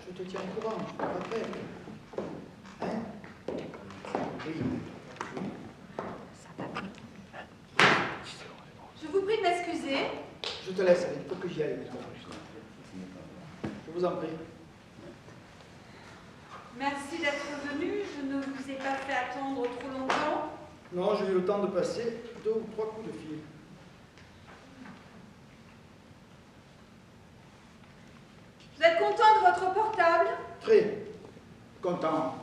Je te tiens au courant, je te rappelle. Hein? Oui. Je vous prie de m'excuser. Je te laisse, il faut que j'y aille. Je vous en prie. Merci d'être venu. Je ne vous ai pas fait attendre trop longtemps. Non, j'ai eu le temps de passer 2 ou 3 coups de fil. Vous êtes content de votre portable? Très content.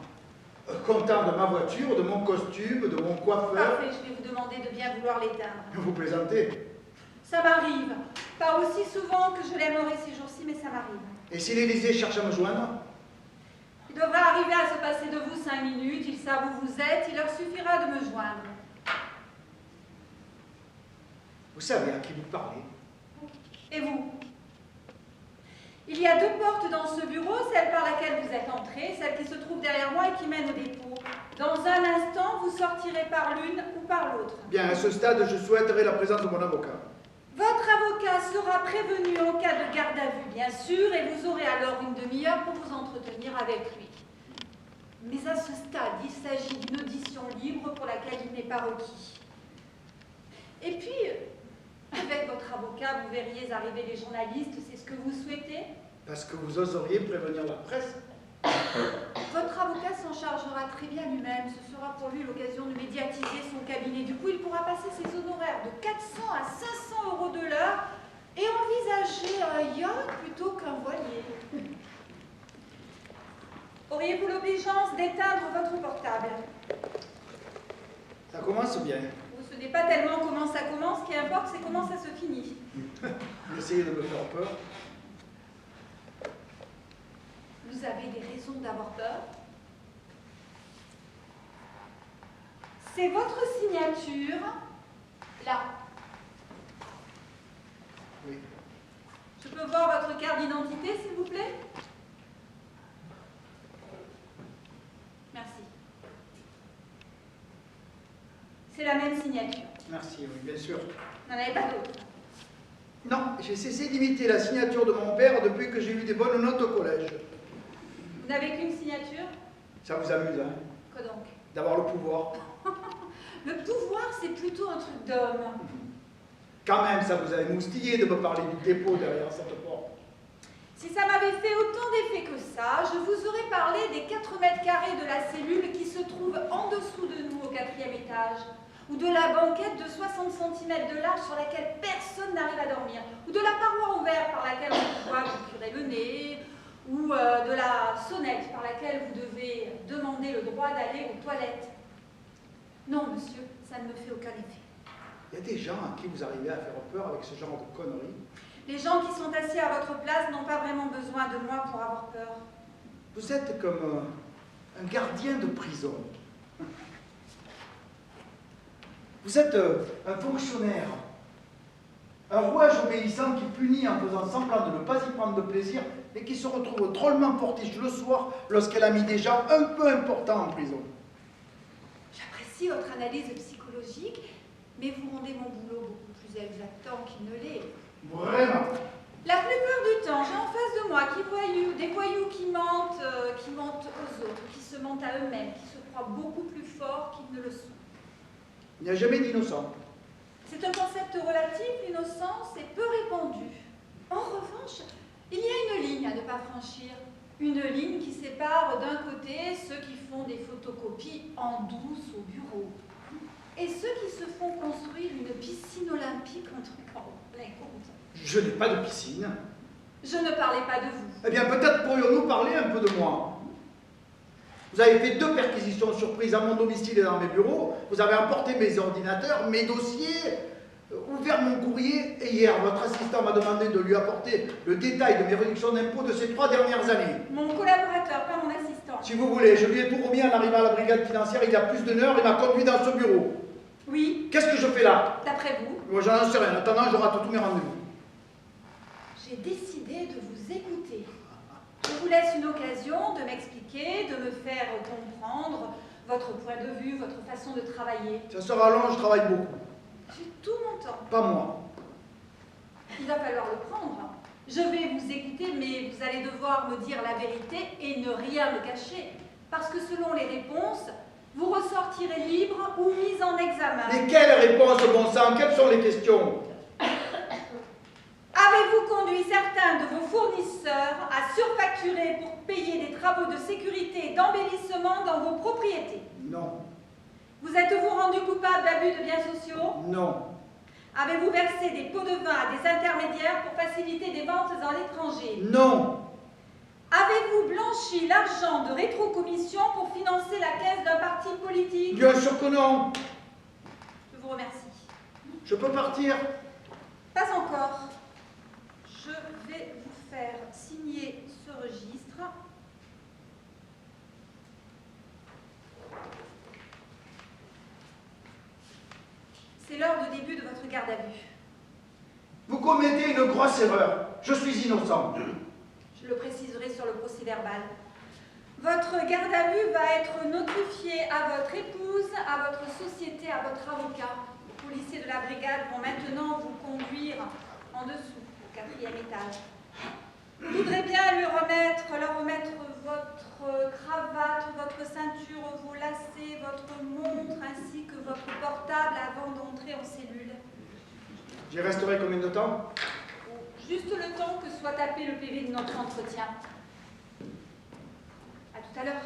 Content de ma voiture, de mon costume, de mon coiffeur. Parfait, je vais vous demander de bien vouloir l'éteindre. Vous plaisantez. Ça m'arrive. Pas aussi souvent que je l'aimerais ces jours-ci, mais ça m'arrive. Et si l'Élysée cherche à me joindre? Il devra arriver à se passer de vous 5 minutes. Ils savent où vous êtes. Il leur suffira de me joindre. Vous savez à qui vous parlez. Et vous? Il y a 2 portes dans ce bureau, celle par laquelle vous êtes entré, celle qui se trouve derrière moi et qui mène au dépôt. Dans un instant, vous sortirez par l'une ou par l'autre. Bien, à ce stade, je souhaiterais la présence de mon avocat. Votre avocat sera prévenu en cas de garde à vue, bien sûr, et vous aurez alors une demi-heure pour vous entretenir avec lui. Mais à ce stade, il s'agit d'une audition libre pour laquelle il n'est pas requis. Et puis, avec votre avocat, vous verriez arriver les journalistes, c'est ce que vous souhaitez? Parce que vous oseriez prévenir la presse. Votre avocat s'en chargera très bien lui-même. Ce sera pour lui l'occasion de médiatiser son cabinet. Du coup, il pourra passer ses honoraires de 400 à 500 € de l'heure et envisager un yacht plutôt qu'un voilier. Auriez-vous l'obligeance d'éteindre votre portable? Ça commence bien. Ce n'est pas tellement comment ça commence, ce qui importe, c'est comment ça se finit. Vous essayez de me faire peur. Vous avez des raisons d'avoir peur? C'est votre signature, là. Oui. Je peux voir votre carte d'identité, s'il vous plaît? Merci. C'est la même signature. Merci, oui, bien sûr. Vous n'en avez pas d'autre? Non, j'ai cessé d'imiter la signature de mon père depuis que j'ai eu des bonnes notes au collège. Vous n'avez qu'une signature? Ça vous amuse, hein? Quoi donc? D'avoir le pouvoir. Le pouvoir, c'est plutôt un truc d'homme. Quand même, ça vous a émoustillé de me parler du dépôt derrière cette porte. Si ça m'avait fait autant d'effet que ça, je vous aurais parlé des 4 mètres carrés de la cellule qui se trouve en dessous de nous au 4e étage, ou de la banquette de 60 cm de large sur laquelle personne n'arrive à dormir, ou de la paroi ouverte par laquelle on doit vous curer le nez, ou de la sonnette par laquelle vous devez demander le droit d'aller aux toilettes. Non, monsieur, ça ne me fait aucun effet. Il y a des gens à qui vous arrivez à faire peur avec ce genre de conneries. Les gens qui sont assis à votre place n'ont pas vraiment besoin de moi pour avoir peur. Vous êtes comme un gardien de prison. Vous êtes un fonctionnaire, un rouage obéissant qui punit en faisant semblant de ne pas y prendre de plaisir et qui se retrouve drôlement fortiche le soir lorsqu'elle a mis des gens un peu importants en prison. J'apprécie votre analyse psychologique, mais vous rendez mon boulot beaucoup plus exactant qu'il ne l'est. Vraiment. La plupart du temps, j'ai en face de moi des voyous qui mentent aux autres, qui se mentent à eux-mêmes, qui se croient beaucoup plus forts qu'ils ne le sont. Il n'y a jamais d'innocent. C'est un concept relatif, l'innocence est peu répandue. En revanche, il y a une ligne à ne pas franchir. Une ligne qui sépare d'un côté ceux qui font des photocopies en douce au bureau et ceux qui se font construire une piscine olympique entre plein compte. Je n'ai pas de piscine. Je ne parlais pas de vous. Eh bien, peut-être pourrions-nous parler un peu de moi. Vous avez fait 2 perquisitions surprises à mon domicile et dans mes bureaux. Vous avez emporté mes ordinateurs, mes dossiers, ouvert mon courrier. Et hier, votre assistant m'a demandé de lui apporter le détail de mes réductions d'impôts de ces 3 dernières années. Mon collaborateur, pas mon assistant. Si vous voulez, je lui ai tout remis en arrivant à la brigade financière il y a plus d'1 heure et m'a conduit dans ce bureau. Oui. Qu'est-ce que je fais là? D'après vous? Moi, j'en sais rien. En attendant, je rate tous mes rendez-vous. J'ai décidé de vous écouter. Je vous laisse une occasion de m'expliquer, de me faire comprendre votre point de vue, votre façon de travailler. Ça sera long, je travaille beaucoup. J'ai tout mon temps. Pas moi. Il va falloir le prendre. Je vais vous écouter, mais vous allez devoir me dire la vérité et ne rien me cacher. Parce que selon les réponses, vous ressortirez libre ou mis en examen. Mais quelles réponses, bon sang? Quelles sont les questions? Avez-vous conduit certains de vos fournisseurs à surfacturer pour payer des travaux de sécurité et d'embellissement dans vos propriétés? Non. Vous êtes-vous rendu coupable d'abus de biens sociaux? Non. Avez-vous versé des pots de vin à des intermédiaires pour faciliter des ventes à l'étranger? Non. Avez-vous blanchi l'argent de rétrocommission pour financer la caisse d'un parti politique? Bien sûr que non. Je vous remercie. Je peux partir? Pas encore. Je vais vous faire signer ce registre. C'est l'heure de début de votre garde à vue. Vous commettez une grosse erreur. Je suis innocent. Je le préciserai sur le procès-verbal. Votre garde à vue va être notifiée à votre épouse, à votre société, à votre avocat. Les policiers de la brigade vont maintenant vous conduire en dessous, au 4e étage. Je voudrais bien leur remettre votre cravate, votre ceinture, vos lacets, votre montre, ainsi que votre portable avant d'entrer en cellule. J'y resterai combien de temps? Juste le temps que soit tapé le PV de notre entretien. À tout à l'heure.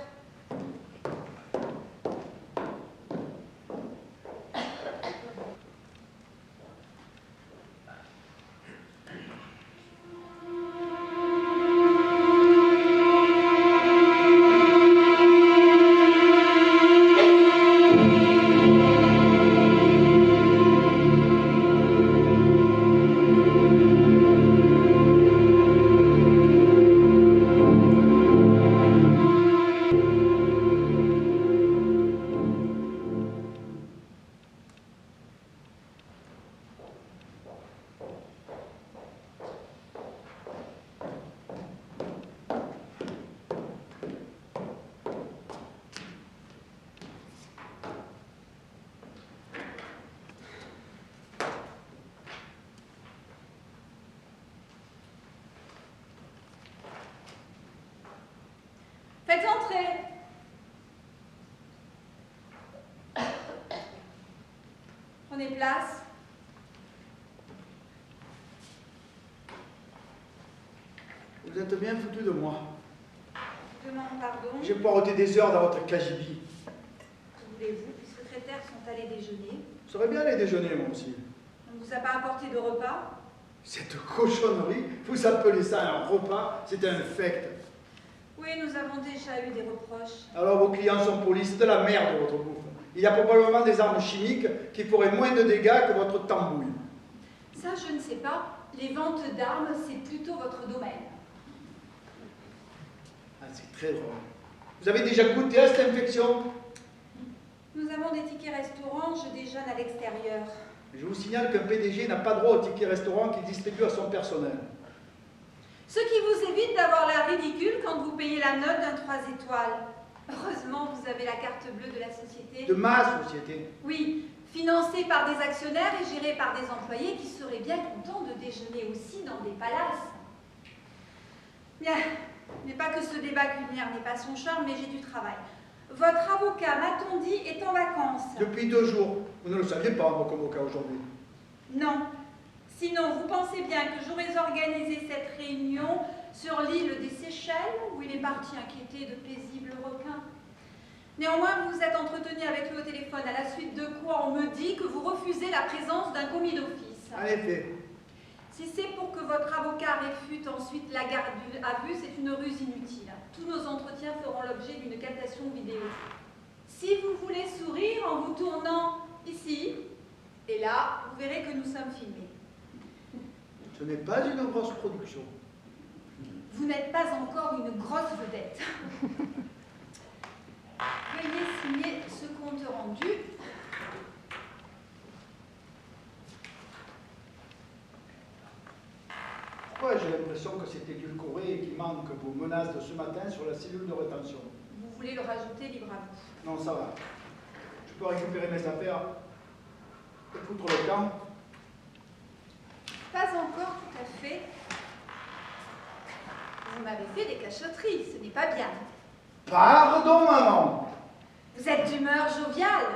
Faites entrer. Prenez place. Vous êtes bien foutu de moi. Je demande pardon. J'ai poireauté des heures dans votre cagibi. Que voulez-vous? Les secrétaires sont allés déjeuner. Je saurais bien aller déjeuner, moi aussi. On ne vous a pas apporté de repas? Cette cochonnerie, vous appelez ça un repas? C'est infect. Oui, nous avons déjà eu des reproches. Alors vos clients sont polis, c'est de la merde votre bouffe. Il y a probablement des armes chimiques qui feraient moins de dégâts que votre tambouille. Ça, je ne sais pas. Les ventes d'armes, c'est plutôt votre domaine. Ah, c'est très drôle. Vous avez déjà goûté à cette infection? Nous avons des tickets restaurants, je déjeune à l'extérieur. Je vous signale qu'un PDG n'a pas droit au ticket restaurant qu'il distribue à son personnel. Ce qui vous évite d'avoir l'air ridicule quand vous payez la note d'un 3 étoiles. Heureusement, vous avez la carte bleue de la société. De ma société. Oui, financée par des actionnaires et gérée par des employés qui seraient bien contents de déjeuner aussi dans des palaces. Bien, mais pas que ce débat culinaire n'ait pas son charme, mais j'ai du travail. Votre avocat, m'a-t-on dit, est en vacances. Depuis 2 jours. Vous ne le saviez pas, votre avocat, aujourd'hui. Non. Sinon, vous pensez bien que j'aurais organisé cette réunion sur l'île des Seychelles, où il est parti inquiéter de paisibles requins. Néanmoins, vous vous êtes entretenu avec lui au téléphone, à la suite de quoi on me dit que vous refusez la présence d'un commis d'office. En effet. Si c'est pour que votre avocat réfute ensuite la garde à vue, c'est une ruse inutile. Tous nos entretiens feront l'objet d'une captation vidéo. Si vous voulez sourire en vous tournant ici, et là, vous verrez que nous sommes filmés. Ce n'est pas une grosse production. Vous n'êtes pas encore une grosse vedette. Veuillez signer ce compte rendu. Pourquoi j'ai l'impression que c'est édulcoré et qu'il manque vos menaces de ce matin sur la cellule de rétention? Vous voulez le rajouter, libre à vous. Non, ça va. Je peux récupérer mes affaires et foutre le camp. Pas encore tout à fait. Vous m'avez fait des cachotteries, ce n'est pas bien. Pardon, maman. Vous êtes d'humeur joviale.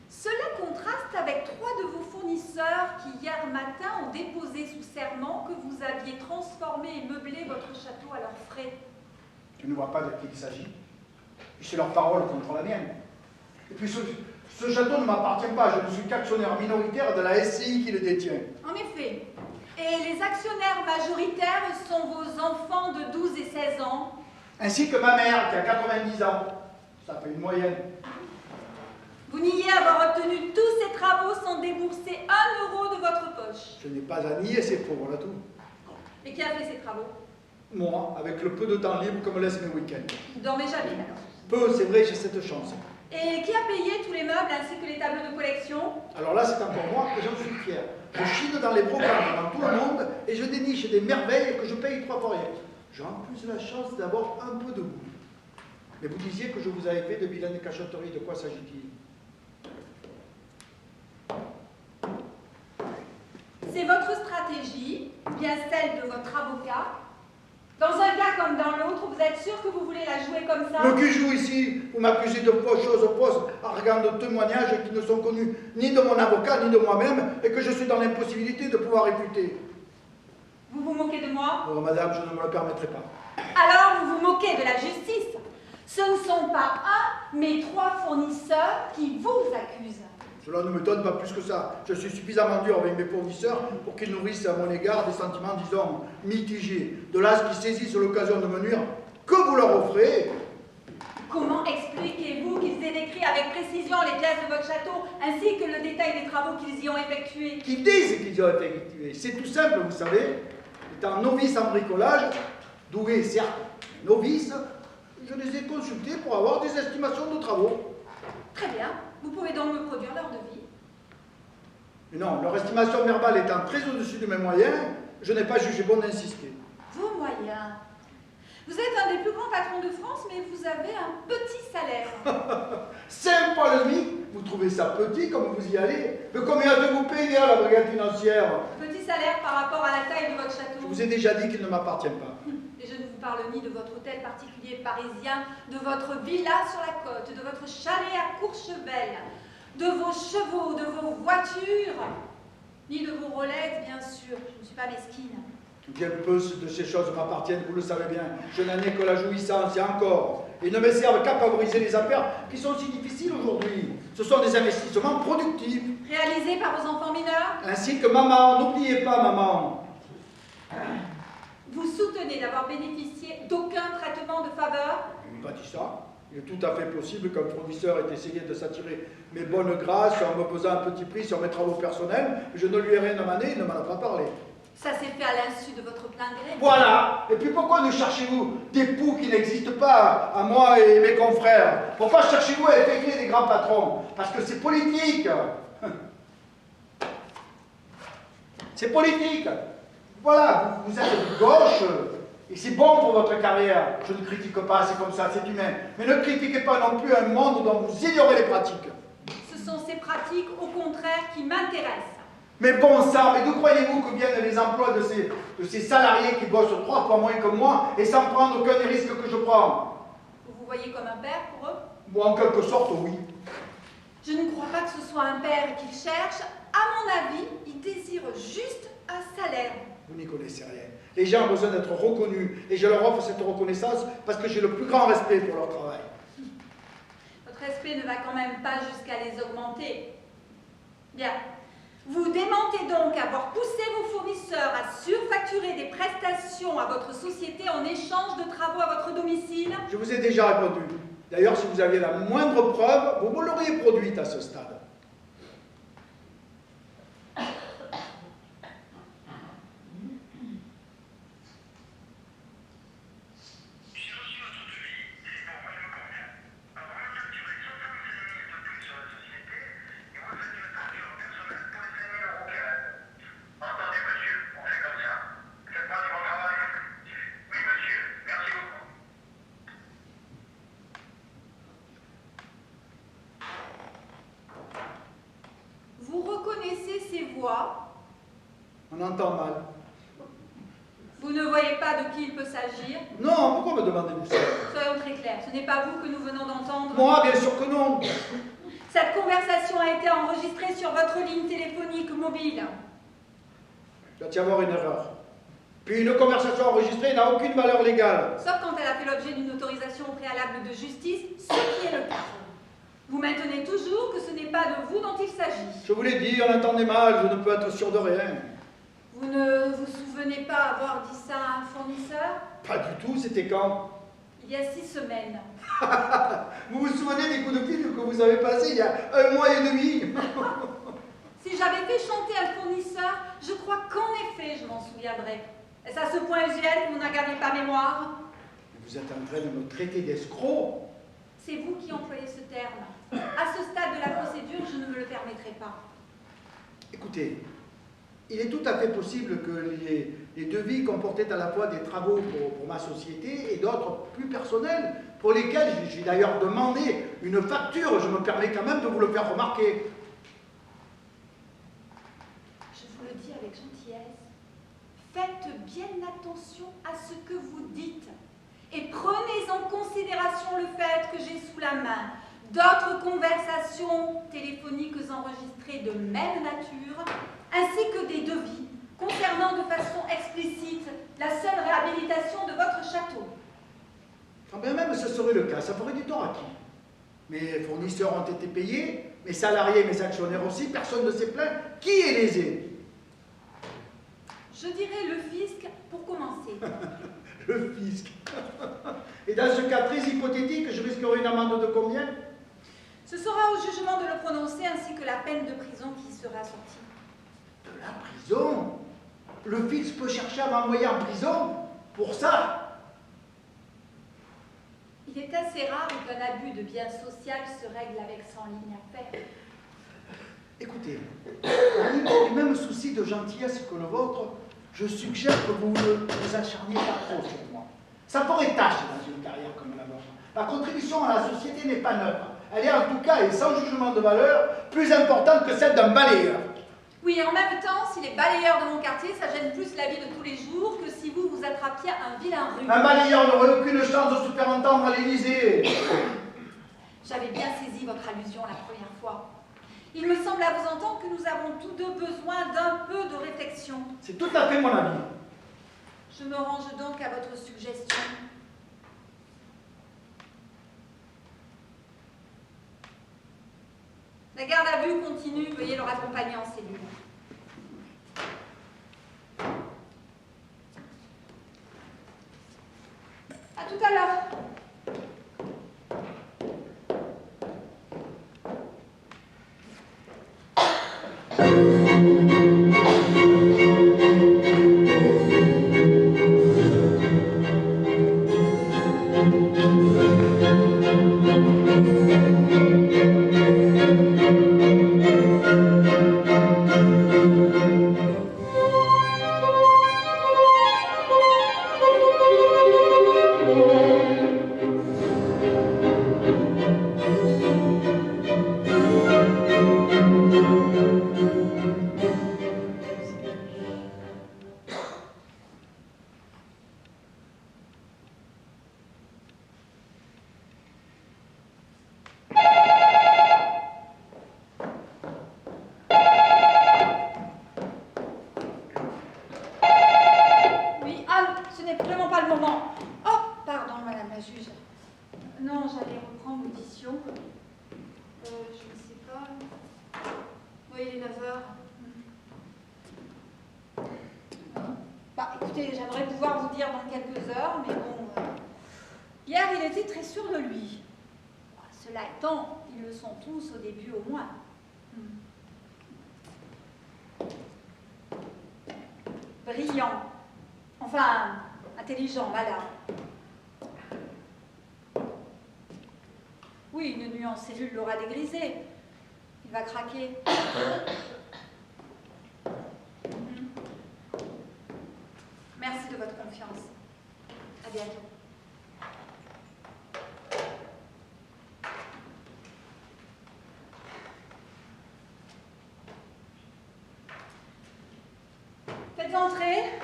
Cela contraste avec 3 de vos fournisseurs qui, hier matin, ont déposé sous serment que vous aviez transformé et meublé votre château à leurs frais. Je ne vois pas de qui il s'agit. C'est leur parole contre la mienne. Et puis ce château ne m'appartient pas, je ne suis qu'actionnaire minoritaire de la SCI qui le détient. En effet. Et les actionnaires majoritaires sont vos enfants de 12 et 16 ans. Ainsi que ma mère qui a 90 ans. Ça fait une moyenne. Vous niez avoir obtenu tous ces travaux sans débourser 1 euro de votre poche. Je n'ai pas à nier, c'est faux, voilà tout. Et qui a fait ces travaux? Moi, avec le peu de temps libre que me laissent mes week-ends. Vous dormez jamais alors. Peu, c'est vrai, j'ai cette chance. Et qui a payé tous les meubles ainsi que les tableaux de collection? Alors là, c'est encore moi que j'en suis fier. Je chine dans les programmes dans tout le monde et je déniche des merveilles que je paye 3 fois rien. J'ai en plus la chance d'avoir un peu de goût. Mais vous disiez que je vous avais fait de vilaines cachotteries. De quoi s'agit-il? C'est votre stratégie, bien celle de votre avocat. Dans un cas comme dans l'autre, vous êtes sûr que vous voulez la jouer comme ça? Le qui joue ici, vous m'accusez de fausses choses fausses, arguant de témoignages qui ne sont connus ni de mon avocat ni de moi-même et que je suis dans l'impossibilité de pouvoir réfuter. Vous vous moquez de moi? Oh, madame, je ne me le permettrai pas. Alors vous vous moquez de la justice. Ce ne sont pas 1, mais 3 fournisseurs qui vous accusent. Cela ne m'étonne pas plus que ça. Je suis suffisamment dur avec mes fournisseurs pour qu'ils nourrissent à mon égard des sentiments, disons, mitigés. De là ce qui saisissent l'occasion de me nuire, que vous leur offrez. Comment expliquez-vous qu'ils aient décrit avec précision les pièces de votre château, ainsi que le détail des travaux qu'ils y ont effectués? Qu'ils disent qu'ils y ont effectué. C'est tout simple, vous savez. Étant novice en bricolage, doué certes, mais novice, je les ai consultés pour avoir des estimations de travaux. Très bien. Vous pouvez donc me produire leur devis. Mais non, leur estimation verbale étant très au-dessus de mes moyens, je n'ai pas jugé bon d'insister. Vos moyens? Vous êtes un des plus grands patrons de France, mais vous avez un petit salaire. 5 fois le SMIC, vous trouvez ça petit comme vous y allez? Mais combien de vous payez à la brigade financière? Petit salaire par rapport à la taille de votre château. Je vous ai déjà dit qu'il ne m'appartient pas. Et je ne vous parle ni de votre hôtel particulier parisien, de votre villa sur la côte, de votre chalet à Courchevel, de vos chevaux, de vos voitures, ni de vos Rolex, bien sûr. Je ne suis pas mesquine. Bien peu de ces choses m'appartiennent, vous le savez bien. Je n'en ai que la jouissance, et encore. Ils ne me servent qu'à favoriser les affaires qui sont si difficiles aujourd'hui. Ce sont des investissements productifs. Réalisés par vos enfants mineurs? Ainsi que maman, n'oubliez pas maman. Vous soutenez d'avoir bénéficié d'aucun traitement de faveur? Je n'ai pas dit ça. Il est tout à fait possible qu'un fournisseur ait essayé de s'attirer mes bonnes grâces en me posant un petit prix sur mes travaux personnels. Je ne lui ai rien demandé, il ne m'en a pas parlé. Ça s'est fait à l'insu de votre plein gré. Voilà. Et puis pourquoi ne cherchez-vous des poux qui n'existent pas à moi et mes confrères? Pourquoi cherchez-vous à effectuer des grands patrons? Parce que c'est politique. C'est politique. Voilà, vous êtes de gauche et c'est bon pour votre carrière. Je ne critique pas, c'est comme ça, c'est humain. Mais ne critiquez pas non plus un monde dont vous ignorez les pratiques. Ce sont ces pratiques, au contraire, qui m'intéressent. Mais bon sang, mais d'où croyez-vous que viennent les emplois de ces salariés qui bossent 3 fois moins que moi et sans prendre aucun des risques que je prends? Vous vous voyez comme un père pour eux? Moi, en quelque sorte, oui. Je ne crois pas que ce soit un père qu'ils cherchent. À mon avis, ils désirent juste un salaire. Vous n'y connaissez rien. Les gens ont besoin d'être reconnus et je leur offre cette reconnaissance parce que j'ai le plus grand respect pour leur travail. Votre respect ne va quand même pas jusqu'à les augmenter. Bien. Vous démentez donc avoir poussé vos fournisseurs à surfacturer des prestations à votre société en échange de travaux à votre domicile? Je vous ai déjà répondu. D'ailleurs, si vous aviez la moindre preuve, vous me l'auriez produite à ce stade. Vous reconnaissez ces voix? On entend mal. Vous ne voyez pas de qui il peut s'agir? Non, pourquoi me demandez-vous ça? Soyons très clairs, ce n'est pas vous que nous venons d'entendre. Moi, bien sûr que non. Cette conversation a été enregistrée sur votre ligne téléphonique mobile. Il doit y avoir une erreur. Puis une conversation enregistrée n'a aucune valeur légale. Sauf quand elle a fait l'objet d'une autorisation préalable de justice, ce qui est le cas. Vous maintenez toujours que ce n'est pas de vous dont il s'agit. Je vous l'ai dit, on entendait mal, je ne peux être sûr de rien. Vous ne vous souvenez pas avoir dit ça à un fournisseur? Pas du tout, c'était quand? Il y a 6 semaines. Vous vous souvenez des coups de fil que vous avez passés il y a 1 mois et demi? Si j'avais fait chanter un fournisseur, je crois qu'en effet, je m'en souviendrais. Est-ce à ce point usuel que vous n'en gardez pas mémoire? Vous êtes en train de me traiter d'escroc? C'est vous qui employez ce terme. À ce stade de la procédure, je ne me le permettrai pas. Écoutez, il est tout à fait possible que les devis comportaient à la fois des travaux pour ma société et d'autres plus personnels, pour lesquels j'ai d'ailleurs demandé une facture. Je me permets quand même de vous le faire remarquer. Je vous le dis avec gentillesse. Faites bien attention à ce que vous dites et prenez en considération le fait que j'ai sous la main d'autres conversations téléphoniques enregistrées de même nature, ainsi que des devis concernant de façon explicite la seule réhabilitation de votre château. Quand bien même ce serait le cas, ça ferait du tort à qui? Mes fournisseurs ont été payés, mes salariés, mes actionnaires aussi, personne ne s'est plaint. Qui est lésé? Je dirais le fisc pour commencer. Le fisc. Et dans ce cas très hypothétique, je risquerai une amende de combien? Ce sera au jugement de le prononcer ainsi que la peine de prison qui sera sortie. De la prison? Le fisc peut chercher à m'envoyer en prison pour ça? Il est assez rare qu'un abus de bien social se règle avec 100 lignes à faire. Écoutez, au niveau du même souci de gentillesse que le vôtre, je suggère que vous ne vous acharniez pas trop sur moi. Ça ferait tâche dans une carrière comme la vôtre. La contribution à la société n'est pas neutre. Elle est en tout cas, et sans jugement de valeur, plus importante que celle d'un balayeur. Oui, et en même temps, si les balayeurs de mon quartier, ça gêne plus la vie de tous les jours que si vous vous attrapiez un vilain rhume. Un balayeur n'aurait aucune chance de se faire entendre à l'Élysée. J'avais bien saisi votre allusion la première fois. Il me semble à vous entendre que nous avons tous deux besoin d'un peu de réflexion. C'est tout à fait mon avis. Je me range donc à votre suggestion. La garde à vue continue, veuillez le raccompagner en cellule. À tout à l'heure. J'aimerais pouvoir vous dire dans quelques heures, mais bon, hier il était très sûr de lui. Cela étant, ils le sont tous au début au moins. Brillant, enfin, intelligent, malin. Oui, une nuit en cellule l'aura dégrisé. Il va craquer. Merci de votre confiance. À bientôt. Faites entrer.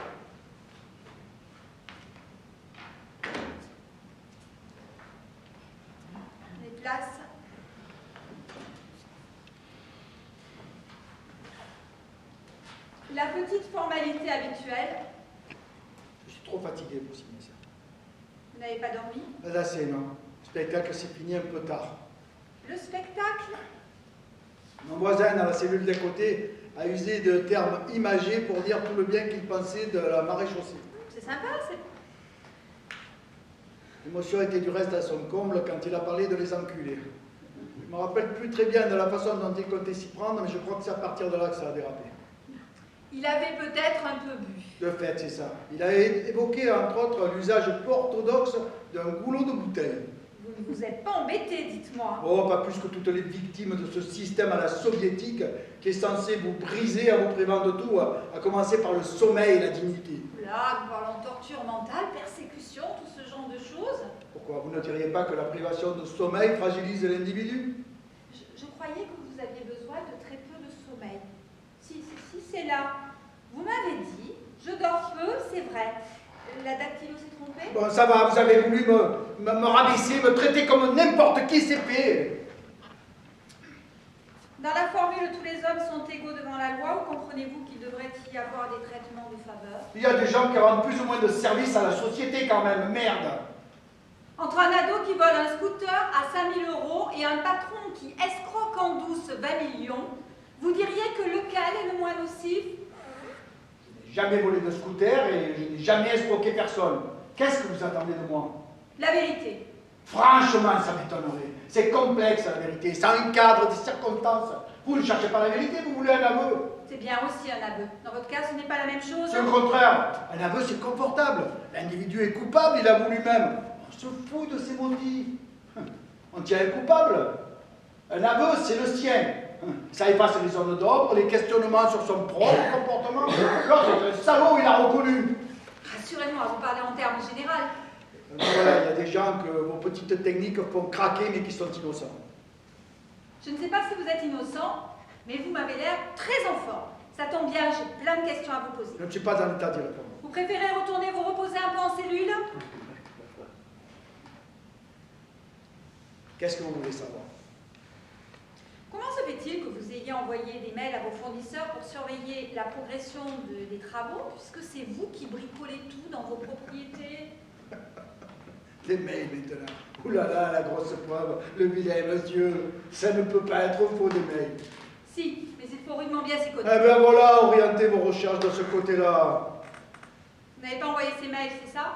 La petite formalité habituelle. Je suis trop fatigué pour signer ça. Vous n'avez pas dormi? Pas assez, non. Le spectacle s'est fini un peu tard. Le spectacle? Mon voisin, dans la cellule d'à côté, a usé de termes imagés pour dire tout le bien qu'il pensait de la maréchaussée. C'est sympa, c'est... L'émotion était du reste à son comble quand il a parlé de les enculer. Je ne me rappelle plus très bien de la façon dont il comptait s'y prendre, mais je crois que c'est à partir de là que ça a dérapé. Il avait peut-être un peu bu. De fait, c'est ça. Il a évoqué, entre autres, l'usage peu orthodoxe d'un goulot de bouteille. Vous ne vous êtes pas embêté, dites-moi. Oh, pas plus que toutes les victimes de ce système à la soviétique qui est censé vous briser en vous privant de tout, à commencer par le sommeil et la dignité. Là, nous parlons de torture mentale, persécution, tout ce genre de choses. Pourquoi vous ne diriez pas que la privation de sommeil fragilise l'individu? Je croyais que vous aviez besoin de très peu de sommeil. Si c'est là. Vous m'avez dit, je dors peu, c'est vrai. La dactylo s'est trompée? Bon, ça va, vous avez voulu me rabaisser, me traiter comme n'importe qui s'est fait. Dans la formule tous les hommes sont égaux devant la loi, ou comprenez-vous qu'il devrait y avoir des traitements de faveur? Il y a des gens qui rendent plus ou moins de service à la société quand même, merde. Entre un ado qui vole un scooter à 5 000 € et un patron qui escroque en douce 20 millions, vous diriez que lequel est le moins nocif? Je n'ai jamais volé de scooter et je n'ai jamais escroqué personne. Qu'est-ce que vous attendez de moi? La vérité. Franchement, ça m'étonnerait. C'est complexe la vérité, c'est un cadre, des circonstances. Vous ne cherchez pas la vérité, vous voulez un aveu. C'est bien aussi un aveu. Dans votre cas, ce n'est pas la même chose. C'est le contraire. Un aveu, c'est confortable. L'individu est coupable, il avoue lui-même. On se fout de ses motifs. On tient un coupable. Un aveu, c'est le sien. Ça efface les zones d'ombre, les questionnements sur son propre comportement. L'autre est un salaud, il a reconnu. Rassurez-moi, vous parlez en termes généraux. Voilà, il y a des gens que vos petites techniques font craquer, mais qui sont innocents. Je ne sais pas si vous êtes innocent, mais vous m'avez l'air très en forme. Ça tombe bien, j'ai plein de questions à vous poser. Je ne suis pas en état d'y répondre. Vous préférez retourner vous reposer un peu en cellule? Qu'est-ce que vous voulez savoir? Comment se fait-il que vous ayez envoyé des mails à vos fournisseurs pour surveiller la progression des travaux, puisque c'est vous qui bricolez tout dans vos propriétés? Des mails maintenant. Ouh là là, la grosse poivre, le vilain monsieur, ça ne peut pas être faux des mails. Si, mais il faut rudement bien s'y Eh connaître. bien voilà, orientez vos recherches de ce côté-là. Vous n'avez pas envoyé ces mails, c'est ça?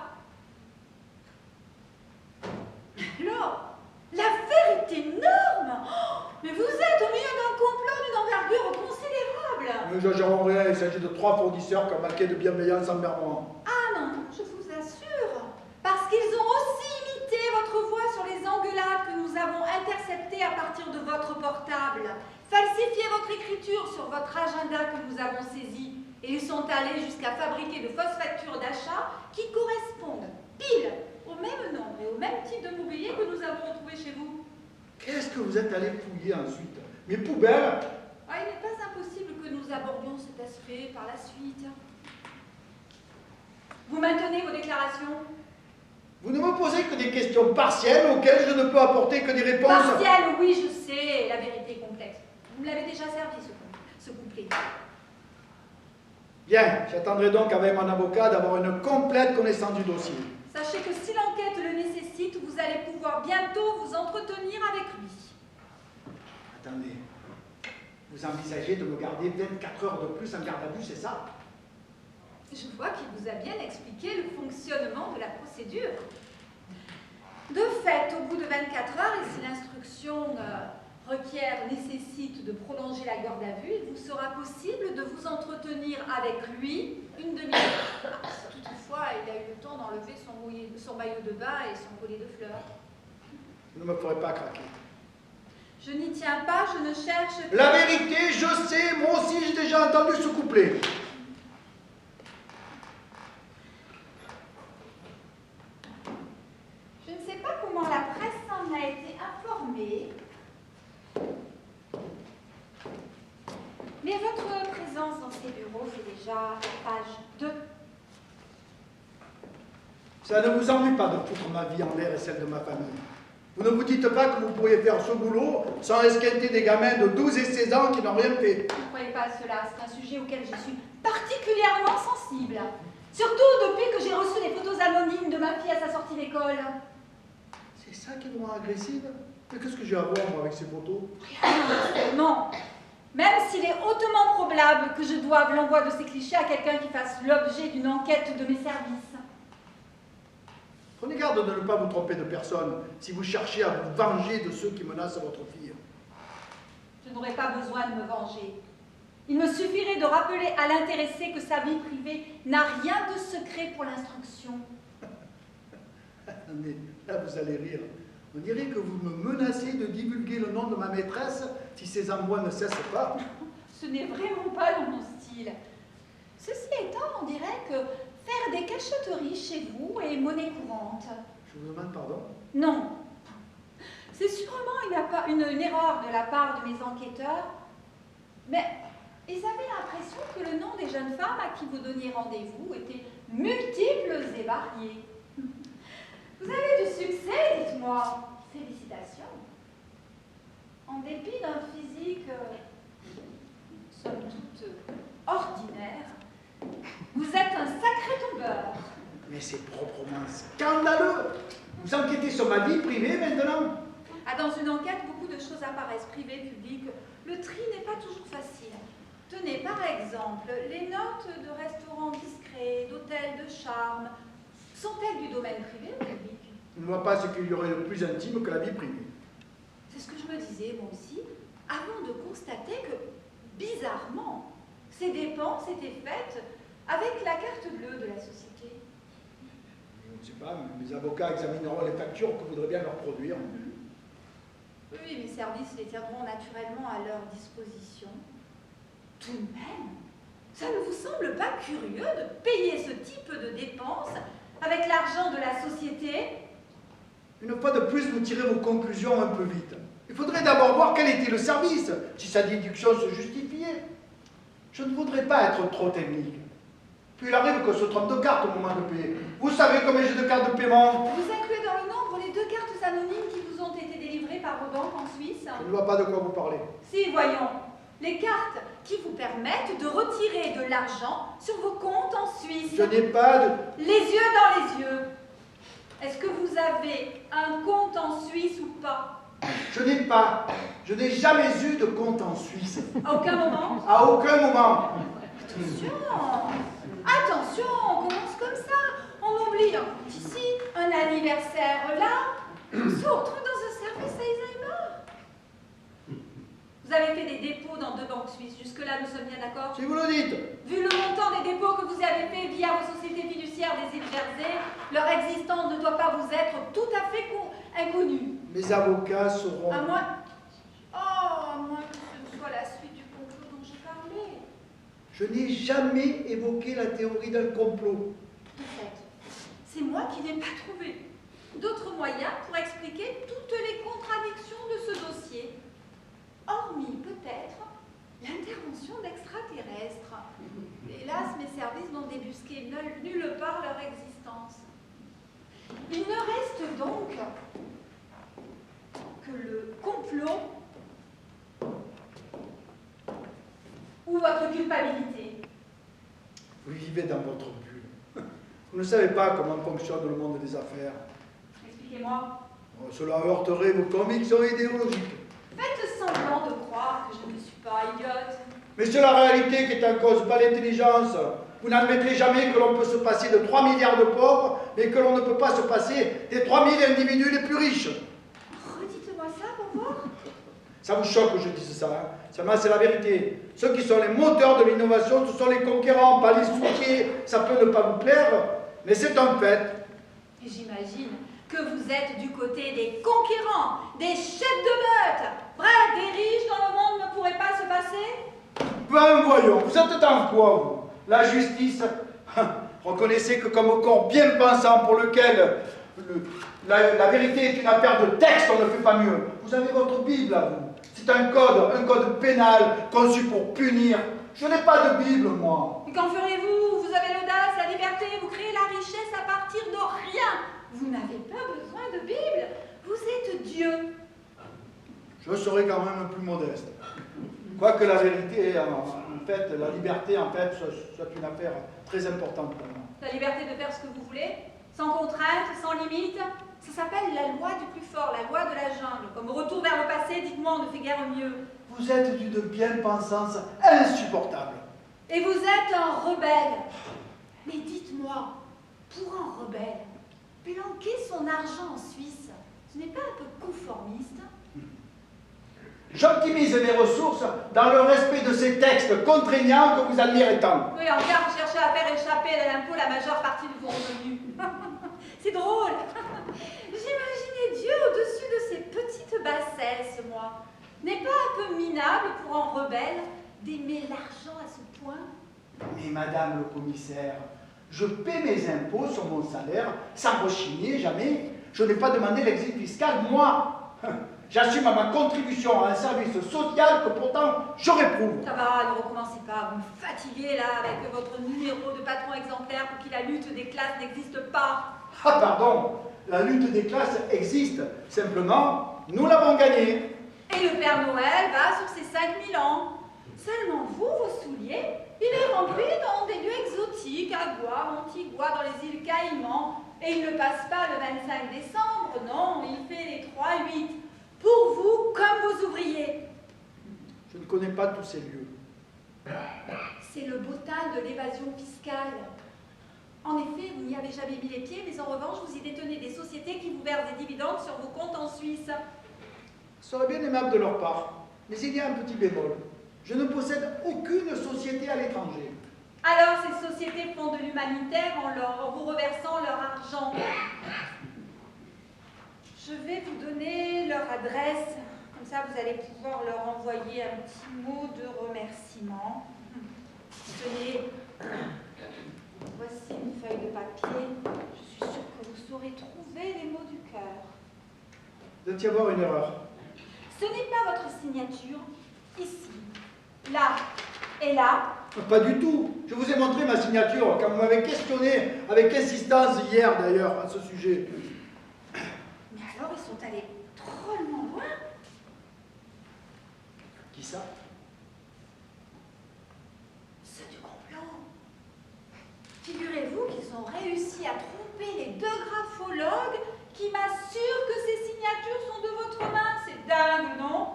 Alors, l'affaire est énorme! Oh, mais vous êtes au milieu d'un complot d'une envergure considérable! Ne exagérons rien, il s'agit de 3 fournisseurs qui ont marqué de bienveillance envers moi. Ah non, je vous assure, parce qu'ils ont aussi imité votre voix sur les engueulades que nous avons interceptées à partir de votre portable, falsifié votre écriture sur votre agenda que nous avons saisi, et ils sont allés jusqu'à fabriquer de fausses factures d'achat qui correspondent pile au même nombre et au même type de mobilier que nous avons retrouvé chez vous. Qu'est-ce que vous êtes allé fouiller ensuite? Mes poubelles? Ah, il n'est pas impossible que nous abordions cet aspect par la suite. Vous maintenez vos déclarations? Vous ne me posez que des questions partielles auxquelles je ne peux apporter que des réponses. Partielles, oui, je sais, la vérité est complexe. Vous me l'avez déjà servi, ce couplet. Bien, j'attendrai donc avec mon avocat d'avoir une complète connaissance du dossier. Sachez que si l'enquête le nécessite, vous allez pouvoir bientôt vous entretenir avec lui. Attendez, vous envisagez de me garder 24 heures de plus en garde à vue, c'est ça? Je vois qu'il vous a bien expliqué le fonctionnement de la procédure. De fait, au bout de 24 heures, et si l'instruction nécessite de prolonger la garde à vue, il vous sera possible de vous entretenir avec lui une demi-heure. Si toutefois, il a eu le temps d'enlever son maillot de bain et son collier de fleurs. Vous ne me ferez pas craquer. Je n'y tiens pas, je ne cherche que... La vérité, je sais, moi aussi j'ai déjà entendu ce couplet. Je ne sais pas comment la presse en a été informée, mais votre présence dans ces bureaux fait déjà la page 2. Ça ne vous ennuie pas de foutre ma vie en l'air et celle de ma famille? Vous ne vous dites pas que vous pourriez faire ce boulot sans esquinter des gamins de 12 et 16 ans qui n'ont rien fait. Ne croyez pas à cela, c'est un sujet auquel je suis particulièrement sensible. Surtout depuis que j'ai reçu les photos anonymes de ma fille à sa sortie d'école. C'est ça qui vous rend agressive? Mais qu'est-ce que j'ai à voir, moi, avec ces photos? Non. Même s'il est hautement probable que je doive l'envoi de ces clichés à quelqu'un qui fasse l'objet d'une enquête de mes services. Prenez garde de ne pas vous tromper de personne si vous cherchez à vous venger de ceux qui menacent votre fille. Je n'aurais pas besoin de me venger. Il me suffirait de rappeler à l'intéressé que sa vie privée n'a rien de secret pour l'instruction. Mais là, vous allez rire. On dirait que vous me menacez de divulguer le nom de ma maîtresse si ses embrouilles ne cessent pas. Ce n'est vraiment pas dans mon style. Ceci étant, on dirait que faire des cachotteries chez vous est monnaie courante. Je vous demande pardon? Non. C'est sûrement une erreur de la part de mes enquêteurs, mais ils avaient l'impression que le nom des jeunes femmes à qui vous donniez rendez-vous était multiples et variés. Vous avez du succès, dites-moi. Félicitations. En dépit d'un physique, somme toute, ordinaire, vous êtes un sacré tombeur. Mais c'est proprement scandaleux. Vous enquêtez sur ma vie privée maintenant? Ah, dans une enquête, beaucoup de choses apparaissent, privées, publiques. Le tri n'est pas toujours facile. Tenez, par exemple, les notes de restaurants discrets, d'hôtels de charme, sont-elles du domaine privé ou public? Je ne vois pas ce qu'il y aurait de plus intime que la vie privée. C'est ce que je me disais, moi aussi, avant de constater que, bizarrement, ces dépenses étaient faites avec la carte bleue de la société. Je ne sais pas, mes avocats examineront les factures que vous voudrez bien leur produire. Oui, mes services les tiendront naturellement à leur disposition. Tout de même, ça ne vous semble pas curieux de payer ce type de dépenses avec l'argent de la société? Une fois de plus, vous tirez vos conclusions un peu vite. Il faudrait d'abord voir quel était le service, si sa déduction se justifiait. Je ne voudrais pas être trop technique. Puis il arrive qu'on se trompe de carte au moment de payer. Vous savez combien j'ai de cartes de paiement? Vous incluez dans le nombre les 2 cartes anonymes qui vous ont été délivrées par vos banques en Suisse? Je ne vois pas de quoi vous parlez. Si, voyons. Les cartes qui vous permettent de retirer de l'argent sur vos comptes en Suisse. Je n'ai pas de... Les yeux dans les yeux. Est-ce que vous avez un compte en Suisse ou pas? Je n'ai jamais eu de compte en Suisse. À aucun moment? À aucun moment. Attention! Attention, on commence comme ça. On oublie un compte ici, un anniversaire là. On se retrouve dans un service Alzheimer. Vous avez fait des dépôts dans 2 banques suisses. Jusque-là, nous sommes bien d'accord? Si vous le dites. Vu le montant des dépôts que vous avez fait via vos sociétés fiduciaires des îles Jersey, leur existence ne doit pas vous être tout à fait inconnue. Mes avocats seront... À moins que ce ne soit la suite du complot dont j'ai parlé. Je n'ai jamais évoqué la théorie d'un complot. De fait, c'est moi qui n'ai pas trouvé d'autres moyens pour expliquer toutes les contradictions de ce dossier, hormis peut-être l'intervention d'extraterrestres. Hélas, mes services n'ont débusqué nulle part leur existence. Il ne reste donc que le complot ou votre culpabilité. Vous vivez dans votre bulle. Vous ne savez pas comment fonctionne le monde des affaires. Expliquez-moi. Oh, cela heurterait vos convictions idéologiques. Faites semblant de croire que je ne suis pas idiote. Mais c'est la réalité qui est en cause, pas l'intelligence. Vous n'admettrez jamais que l'on peut se passer de 3 milliards de pauvres, mais que l'on ne peut pas se passer des 3000 individus les plus riches. Redites-moi ça pour voir. Ça vous choque que je dise ça, hein? Seulement c'est la vérité. Ceux qui sont les moteurs de l'innovation, ce sont les conquérants, pas les soutiers. Ça peut ne pas vous plaire, mais c'est un fait. Et j'imagine que vous êtes du côté des conquérants, des chefs de meute. Bref, des riches dans le monde ne pourraient pas se passer? Ben voyons, vous êtes dans quoi, vous? La justice? Reconnaissez que comme corps bien pensant pour lequel la vérité est une affaire de texte, on ne fait pas mieux. Vous avez votre Bible à vous. C'est un code pénal conçu pour punir. Je n'ai pas de Bible, moi. Et qu'en ferez-vous? Vous avez l'audace, la liberté, vous créez la richesse à partir de rien. Vous n'avez pas besoin de Bible. Vous êtes monsieur. Je serai quand même plus modeste. Quoique la vérité, en fait, la liberté, en fait, soit une affaire très importante pour moi. La liberté de faire ce que vous voulez, sans contrainte, sans limite, ça s'appelle la loi du plus fort, la loi de la jungle. Comme retour vers le passé, dites-moi, on ne fait guère mieux. Vous êtes d'une bien-pensance insupportable. Et vous êtes un rebelle. Mais dites-moi, pour un rebelle, planquer son argent en Suisse, ce n'est pas un peu conformiste? J'optimise mes ressources dans le respect de ces textes contraignants que vous admirez tant. Oui, en cas, vous cherchez à faire échapper à l'impôt la majeure partie de vos revenus. C'est drôle. J'imaginais Dieu au-dessus de ces petites bassesses, moi. N'est pas un peu minable pour un rebelle d'aimer l'argent à ce point? Mais madame le commissaire, je paie mes impôts sur mon salaire sans rechigner jamais. Je n'ai pas demandé l'exil fiscal, moi. J'assume ma contribution à un service social que pourtant je réprouve. Ça va, ne recommencez pas. Vous me fatiguez là avec votre numéro de patron exemplaire pour qui la lutte des classes n'existe pas. Ah pardon, la lutte des classes existe. Simplement, nous l'avons gagnée. Et le Père Noël va sur ses 5000 ans. Seulement vous, vos souliers, il est rempli dans des lieux exotiques, à Guam, Antigua, dans les îles Caïmans. Et il ne passe pas le 25 décembre, non, il fait les 3-8. Pour vous, comme vos ouvriers. Je ne connais pas tous ces lieux. C'est le bottin de l'évasion fiscale. En effet, vous n'y avez jamais mis les pieds, mais en revanche, vous y détenez des sociétés qui vous versent des dividendes sur vos comptes en Suisse. Ce serait bien aimable de leur part, mais il y a un petit bémol. Je ne possède aucune société à l'étranger. Alors, ces sociétés font de l'humanitaire en vous reversant leur argent. Je vais vous donner leur adresse, comme ça vous allez pouvoir leur envoyer un petit mot de remerciement. Tenez, voici une feuille de papier. Je suis sûre que vous saurez trouver les mots du cœur. Il doit y avoir une erreur. Ce n'est pas votre signature, ici, là et là. Pas du tout. Je vous ai montré ma signature quand vous m'avez questionné avec insistance hier d'ailleurs à ce sujet. Mais alors ils sont allés drôlement loin. Qui ça? Ceux du complot. Figurez-vous qu'ils ont réussi à tromper les deux graphologues qui m'assurent que ces signatures sont de votre main. C'est dingue, non?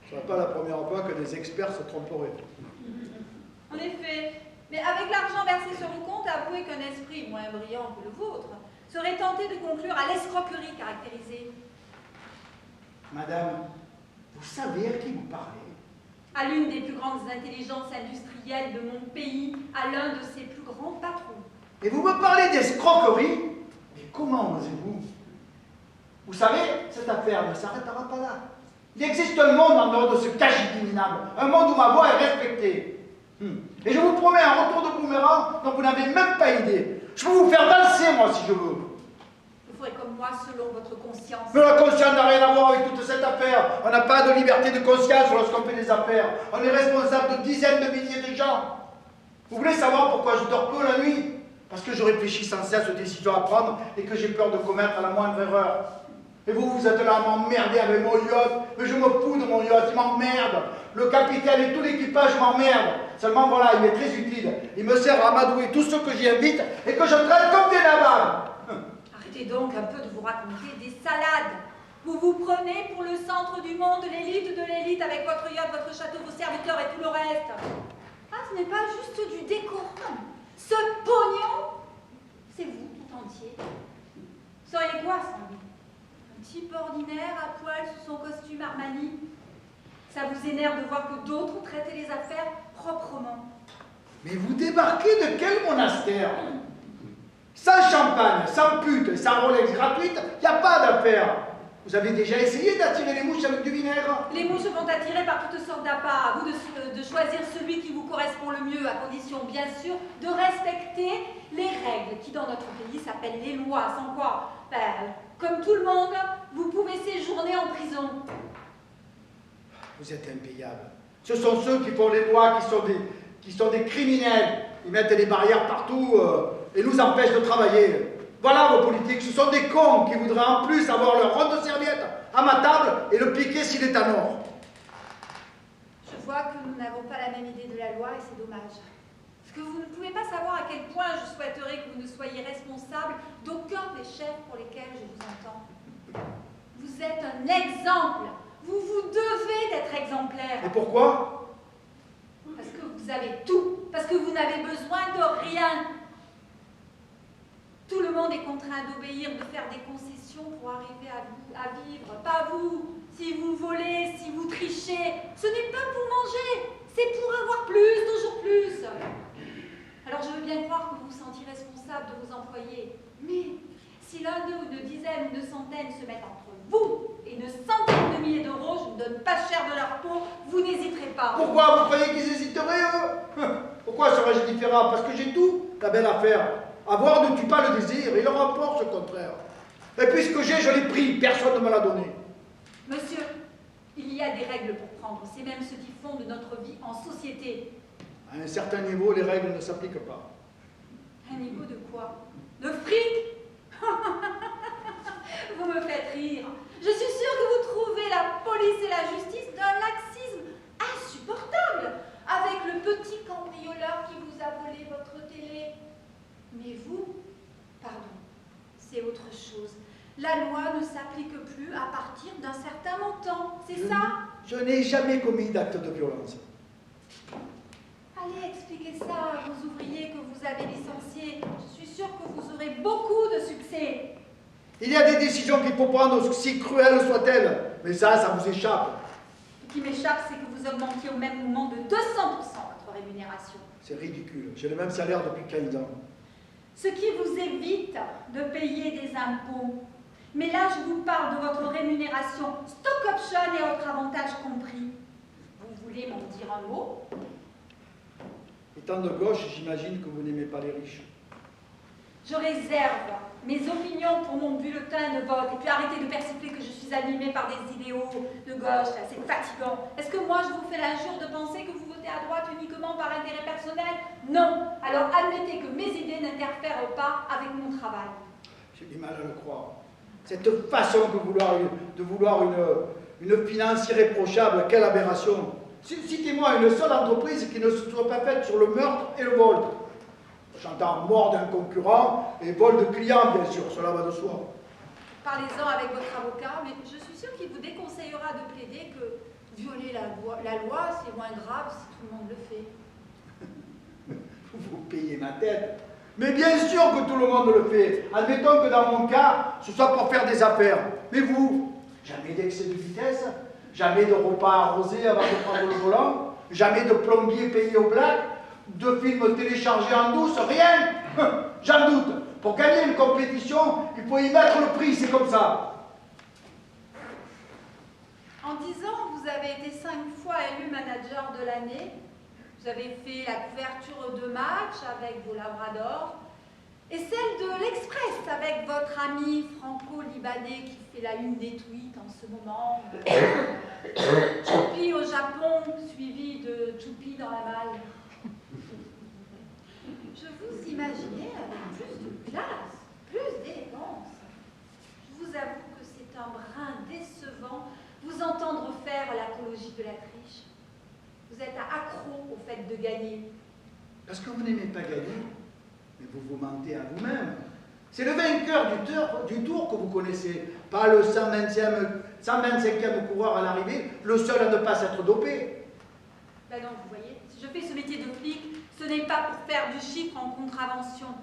Ce n'est pas la première fois que des experts se tromperaient. En effet. Mais avec l'argent versé sur vos comptes, avouez qu'un esprit moins brillant que le vôtre serait tenté de conclure à l'escroquerie caractérisée. Madame, vous savez à qui vous parlez? À l'une des plus grandes intelligences industrielles de mon pays, à l'un de ses plus grands patrons. Et vous me parlez d'escroquerie? Mais comment osez-vous? Vous savez, cette affaire ne s'arrêtera pas là. Il existe un monde en dehors de ce cagibi minable, un monde où ma voix est respectée. Et je vous promets un retour de boomerang dont vous n'avez même pas idée. Je peux vous faire danser, moi, si je veux. Vous ferez comme moi, selon votre conscience. Mais la conscience n'a rien à voir avec toute cette affaire. On n'a pas de liberté de conscience lorsqu'on fait des affaires. On est responsable de dizaines de milliers de gens. Vous voulez savoir pourquoi je dors peu la nuit? Parce que je réfléchis sans cesse aux décisions à prendre et que j'ai peur de commettre la moindre erreur. Et vous, vous êtes là à m'emmerder avec mon yacht. Mais je me fous de mon yacht, il m'emmerde. Le capitaine et tout l'équipage m'emmerdent. Seulement voilà, il est très utile. Il me sert à amadouer tous ceux que j'y invite et que je traite comme des navals. Arrêtez donc un peu de vous raconter des salades. Vous vous prenez pour le centre du monde, l'élite de l'élite, avec votre yacht, votre château, vos serviteurs et tout le reste. Ah, ce n'est pas juste du décorum. Ce pognon, c'est vous tout entier. Vous seriez quoi sans lui? Un type ordinaire à poil sous son costume Armani. Ça vous énerve de voir que d'autres traitaient les affaires proprement. Mais vous débarquez de quel monastère? Sans champagne, sans pute et sans Rolex gratuite, il n'y a pas d'affaire. Vous avez déjà essayé d'attirer les mouches avec du vinaigre? Les mouches vont attirer par toutes sortes d'appâts. À vous de choisir celui qui vous correspond le mieux, à condition, bien sûr, de respecter les règles qui, dans notre pays, s'appellent les lois. Sans quoi, ben, comme tout le monde, vous pouvez séjourner en prison. Vous êtes impayable. Ce sont ceux qui font les lois qui sont des criminels. Ils mettent des barrières partout et nous empêchent de travailler. Voilà vos politiques, ce sont des cons qui voudraient en plus avoir leur rond de serviette à ma table et le piquer s'il est en or. Je vois que nous n'avons pas la même idée de la loi et c'est dommage. Parce que vous ne pouvez pas savoir à quel point je souhaiterais que vous ne soyez responsable d'aucun des chefs pour lesquels je vous entends. Vous êtes un exemple. Vous devez d'être exemplaire. Et pourquoi? Parce que vous avez tout. Parce que vous n'avez besoin de rien. Tout le monde est contraint d'obéir, de faire des concessions pour arriver à vivre. Pas vous. Si vous volez, si vous trichez, ce n'est pas pour manger. C'est pour avoir plus, toujours plus. Alors je veux bien croire que vous vous sentiez responsable de vos employés. Mais si l'un d'eux, une dizaine ou une centaine se mettent entre vous et une centaine de milliers d'euros, je vous donne pas cher de leur peau, vous n'hésiterez pas. Pourquoi? Vous croyez qu'ils hésiteraient, eux? Pourquoi serais-je différent? Parce que j'ai tout, la belle affaire. Avoir ne tue pas le désir, il leur rapporte le contraire. Et puis ce que j'ai, je l'ai pris, personne ne me l'a donné. Monsieur, il y a des règles pour prendre, c'est même ce qui fonde notre vie en société. À un certain niveau, les règles ne s'appliquent pas. Un niveau de quoi? De fric? Vous me faites rire. Je suis sûre que vous trouvez la police et la justice d'un laxisme insupportable, avec le petit cambrioleur qui vous a volé votre télé. Mais vous, pardon, c'est autre chose. La loi ne s'applique plus à partir d'un certain montant, c'est ça? Je n'ai jamais commis d'acte de violence. Allez expliquer ça à vos ouvriers que vous avez licenciés. Je suis sûre que vous aurez beaucoup de succès. Il y a des décisions qu'il faut prendre, si cruelles soient-elles. Mais ça vous échappe. Ce qui m'échappe, c'est que vous augmentiez au même moment de 200% votre rémunération. C'est ridicule. J'ai le même salaire depuis 15 ans. Ce qui vous évite de payer des impôts. Mais là, je vous parle de votre rémunération, stock option et autres avantages compris. Vous voulez m'en dire un mot? Étant de gauche, j'imagine que vous n'aimez pas les riches. Je réserve mes opinions pour mon bulletin de vote. Et puis arrêtez de persister que je suis animée par des idéaux de gauche, là, c'est fatigant. Est-ce que moi je vous fais l'injure de penser que vous votez à droite uniquement par intérêt personnel? Non. Alors admettez que mes idées n'interfèrent pas avec mon travail. J'ai du mal à le croire. Cette façon de vouloir une finance irréprochable, quelle aberration. Citez-moi une seule entreprise qui ne se soit pas faite sur le meurtre et le vol. J'entends mort d'un concurrent et vol de clients, bien sûr, cela va de soi. Parlez-en avec votre avocat, mais je suis sûre qu'il vous déconseillera de plaider que violer la loi, c'est moins grave si tout le monde le fait. Vous payez ma tête. Mais bien sûr que tout le monde le fait. Admettons que dans mon cas, ce soit pour faire des affaires. Mais vous, jamais d'excès de vitesse, jamais de repas arrosés avant de prendre le volant, jamais de plombier payé au black, de films téléchargés en douce, rien. J'en doute. Pour gagner une compétition, il faut y mettre le prix, c'est comme ça. En 10 ans, vous avez été 5 fois élu manager de l'année. Vous avez fait la couverture de match avec vos labradors et celle de l'Express avec votre ami franco-libanais qui fait la une des tweets en ce moment. Choupi au Japon, suivi de Choupi dans la malle. Je vous imaginais avec plus de classe, plus d'élégance. Je vous avoue que c'est un brin décevant vous entendre faire l'apologie de la triche. Vous êtes accro au fait de gagner. Parce que vous n'aimez pas gagner, mais vous vous mentez à vous-même. C'est le vainqueur du tour que vous connaissez, pas le 125e coureur à l'arrivée, le seul à ne pas s'être dopé. Ben non, vous voyez, si je fais ce métier de flic, ce n'est pas pour faire du chiffre en contravention.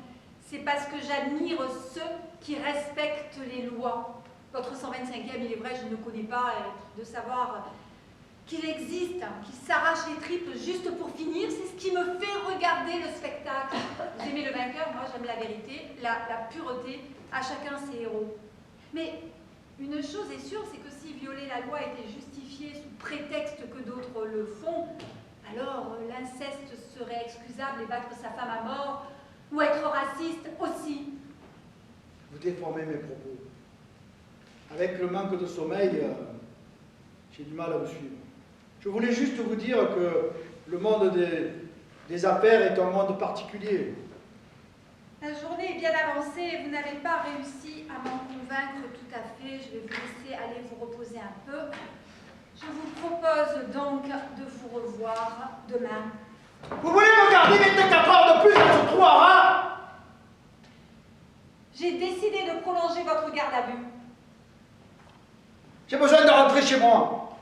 C'est parce que j'admire ceux qui respectent les lois. Votre 125e, il est vrai, je ne connais pas, de savoir qu'il existe, qui s'arrache les tripes juste pour finir, c'est ce qui me fait regarder le spectacle. Vous aimez le vainqueur, moi j'aime la vérité, la pureté, à chacun ses héros. Mais une chose est sûre, c'est que si violer la loi était justifié sous prétexte que d'autres le font, alors l'inceste serait excusable et battre sa femme à mort, ou être raciste aussi. Vous déformez mes propos. Avec le manque de sommeil, j'ai du mal à vous suivre. Je voulais juste vous dire que le monde des affaires est un monde particulier. La journée est bien avancée et vous n'avez pas réussi à m'en convaincre tout à fait. Je vais vous laisser aller vous reposer un peu. Je vous propose donc de vous revoir demain. Vous voulez me garder 24 heures de plus à ce trou à rats? J'ai décidé de prolonger votre garde à vue. J'ai besoin de rentrer chez moi.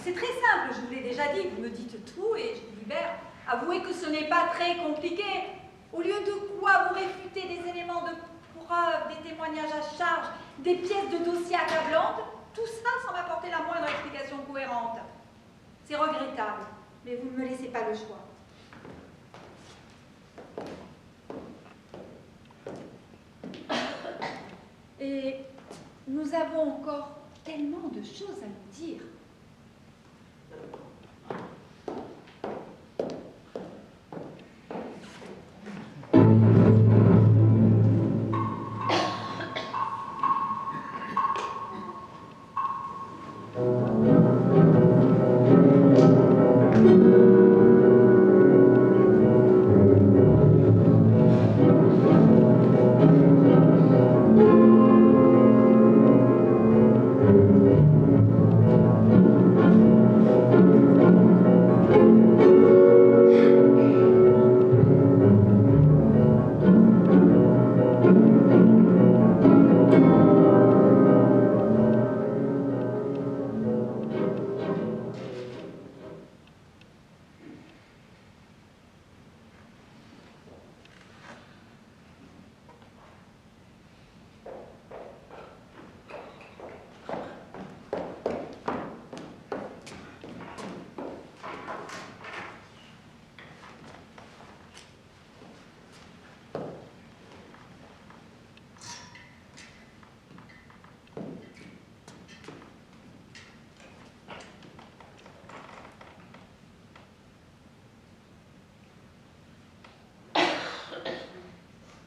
C'est très simple, je vous l'ai déjà dit. Vous me dites tout et je vous libère. Avouez que ce n'est pas très compliqué. Au lieu de quoi vous réfutez des éléments de preuve, des témoignages à charge, des pièces de dossier accablantes, tout ça sans m'apporter la moindre explication cohérente. C'est regrettable, mais vous ne me laissez pas le choix. Et nous avons encore tellement de choses à nous dire.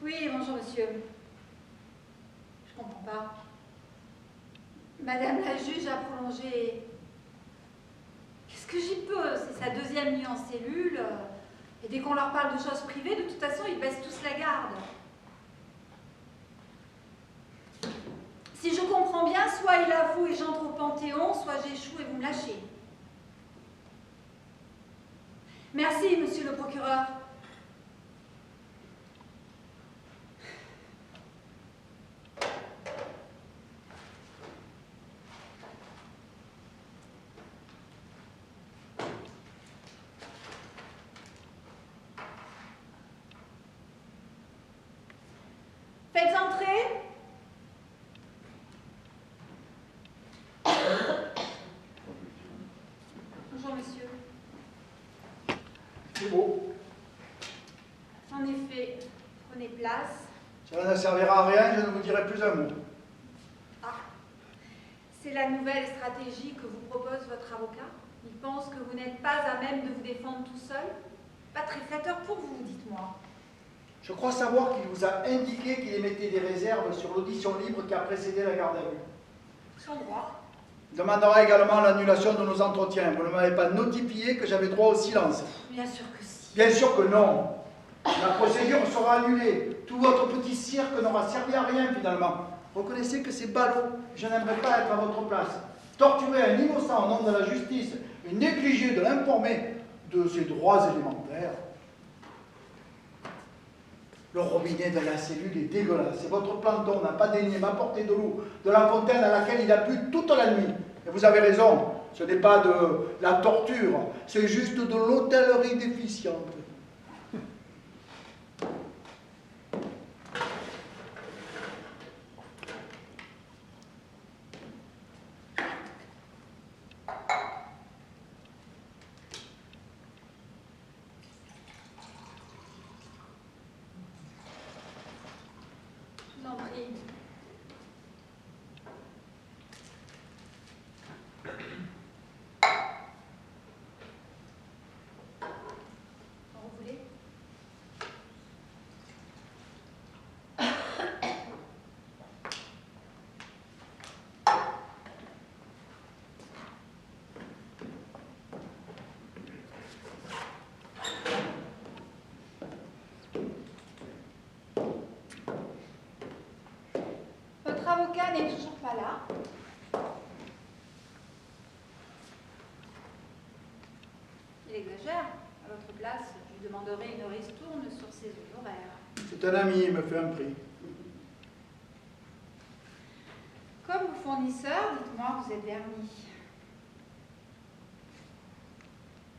Oui, bonjour monsieur. Je comprends pas. Madame la juge a prolongé. Qu'est-ce que j'y peux? C'est sa deuxième nuit en cellule. Et dès qu'on leur parle de choses privées, de toute façon, ils baissent tous la garde. Si je comprends bien, soit il avoue et j'entre au Panthéon, soit j'échoue et vous me lâchez. Merci, monsieur le procureur. Faites entrer. Bonjour, monsieur. C'est beau. En effet, prenez place. Cela ne servira à rien, je ne vous dirai plus un mot. Ah, c'est la nouvelle stratégie que vous propose votre avocat. Il pense que vous n'êtes pas à même de vous défendre tout seul. Pas très flatteur pour vous, dites-moi. Je crois savoir qu'il vous a indiqué qu'il émettait des réserves sur l'audition libre qui a précédé la garde à vue. Son droit. Il demandera également l'annulation de nos entretiens. Vous ne m'avez pas notifié que j'avais droit au silence. Bien sûr que si. Bien sûr que non. La procédure sera annulée. Tout votre petit cirque n'aura servi à rien finalement. Reconnaissez que c'est ballot. Je n'aimerais pas être à votre place. Torturer un innocent au nom de la justice et négliger de l'informer de ses droits élémentaires. Le robinet de la cellule est dégueulasse et votre planton n'a pas daigné m'apporter de l'eau de la fontaine à laquelle il a plu toute la nuit. Et vous avez raison, ce n'est pas de la torture, c'est juste de l'hôtellerie déficiente. Je vous en prie. Vous voulez? pas là. Il exagère. À votre place, je lui demanderai une ristourne sur ses honoraires. C'est un ami, il me fait un prix. Comme vos fournisseurs, dites-moi, vous êtes vernis.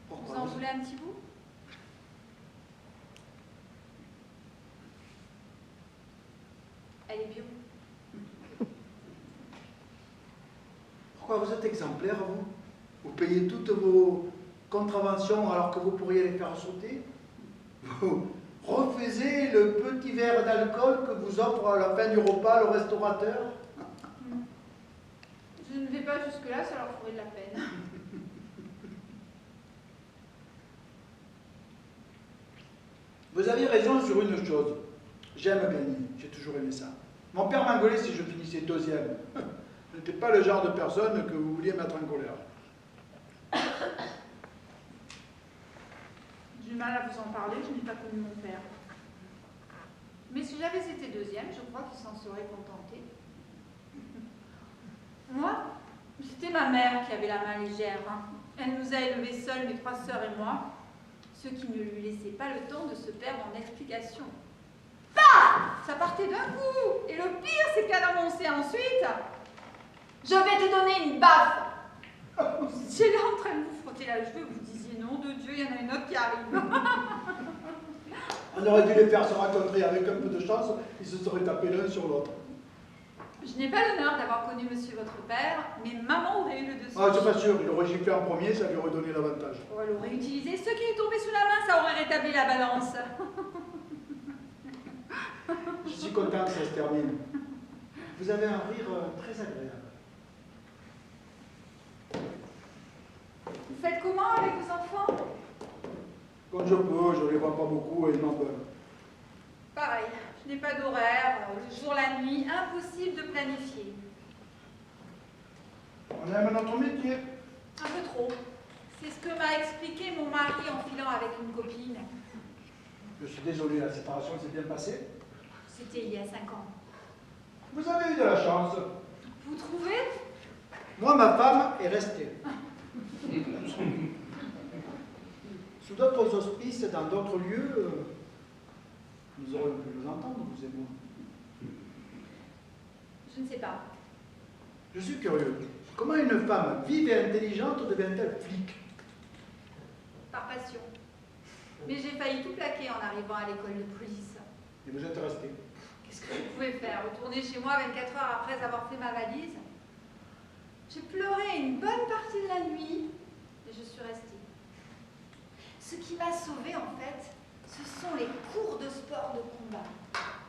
Vous en voulez un petit bout? Elle est bio. Pourquoi vous êtes exemplaire, vous? Vous payez toutes vos contraventions alors que vous pourriez les faire sauter? Vous refusez le petit verre d'alcool que vous offre à la fin du repas le restaurateur? Je ne vais pas jusque-là, ça leur ferait de la peine. Vous aviez raison sur une chose. J'aime gagner, j'ai toujours aimé ça. Mon père m'engueulait si je finissais deuxième. Je n'étais pas le genre de personne que vous vouliez mettre en colère. J'ai du mal à vous en parler, je n'ai pas connu mon père. Mais si j'avais été deuxième, je crois qu'il s'en serait contenté. Moi, c'était ma mère qui avait la main légère. Elle nous a élevés seuls, mes 3 sœurs et moi, ce qui ne lui laissait pas le temps de se perdre en explications. Bah! Ça partait d'un coup. Et le pire, c'est qu'elle annonçait ensuite: je vais te donner une baffe. Vous étiez là en train de vous frotter la joue et vous disiez: nom de Dieu, il y en a une autre qui arrive. On aurait dû les faire se rencontrer avec un peu de chance, ils se seraient tapés l'un sur l'autre. Je n'ai pas l'honneur d'avoir connu monsieur votre père, mais maman aurait eu le dessus. Ah, je suis pas sûr, il aurait giflé en premier, ça lui aurait donné l'avantage. Oh, elle aurait utilisé ce qui est tombé sous la main, ça aurait rétabli la balance. Je suis content que ça se termine. Vous avez un rire très agréable. Vous faites comment avec vos enfants? Quand je peux, je les vois pas beaucoup et ils m'en veulent. Pareil, je n'ai pas d'horaire, le jour, la nuit, impossible de planifier. On aime notre métier. Un peu trop. C'est ce que m'a expliqué mon mari en filant avec une copine. Je suis désolé, la séparation s'est bien passée. C'était il y a 5 ans. Vous avez eu de la chance. Vous trouvez? Moi, ma femme est restée. Sous d'autres auspices, dans d'autres lieux, nous aurions pu nous entendre, vous et moi. Je ne sais pas. Je suis curieux. Comment une femme vive et intelligente devient-elle flic? Par passion. Mais j'ai failli tout plaquer en arrivant à l'école de police. Et vous êtes resté. Qu'est-ce que je pouvais faire? Retourner chez moi 24 heures après avoir fait ma valise? J'ai pleuré une bonne partie de la nuit et je suis restée. Ce qui m'a sauvée, en fait, ce sont les cours de sport de combat.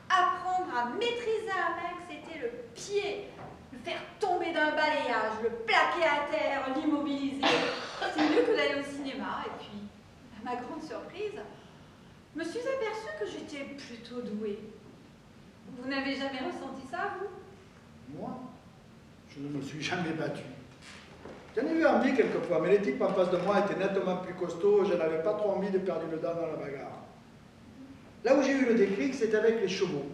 Apprendre à maîtriser un mec, c'était le pied. Le faire tomber d'un balayage, le plaquer à terre, l'immobiliser. C'est mieux que d'aller au cinéma. Et puis, à ma grande surprise, je me suis aperçue que j'étais plutôt douée. Vous n'avez jamais ressenti ça, vous? Moi, je ne me suis jamais battu. J'en ai eu envie quelquefois, mais les types en face de moi étaient nettement plus costauds, je n'avais pas trop envie de perdre le dent dans la bagarre. Là où j'ai eu le déclic, c'était avec les chevaux.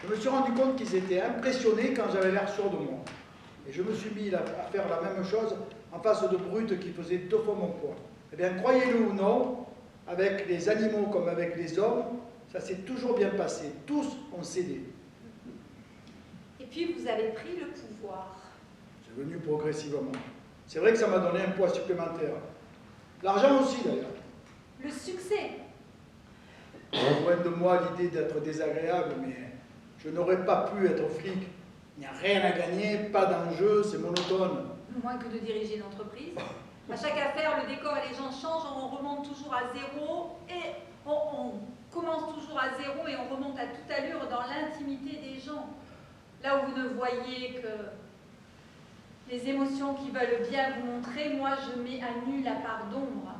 Je me suis rendu compte qu'ils étaient impressionnés quand j'avais l'air sûr de moi. Et je me suis mis à faire la même chose en face de brutes qui faisaient 2 fois mon poids. Eh bien, croyez-le ou non, avec les animaux comme avec les hommes, ça s'est toujours bien passé. Tous ont cédé. Et puis, vous avez pris le pouvoir. C'est venu progressivement. C'est vrai que ça m'a donné un poids supplémentaire. L'argent aussi, d'ailleurs. Le succès. Loin de moi l'idée d'être désagréable, mais je n'aurais pas pu être flic. Il n'y a rien à gagner, pas d'enjeu, c'est monotone. Moins que de diriger une entreprise. À chaque affaire, le décor et les gens changent, on remonte toujours à zéro, et on commence toujours à zéro et on remonte à toute allure dans l'intimité des gens. Là où vous ne voyez que les émotions qui veulent bien vous montrer, moi je mets à nu la part d'ombre.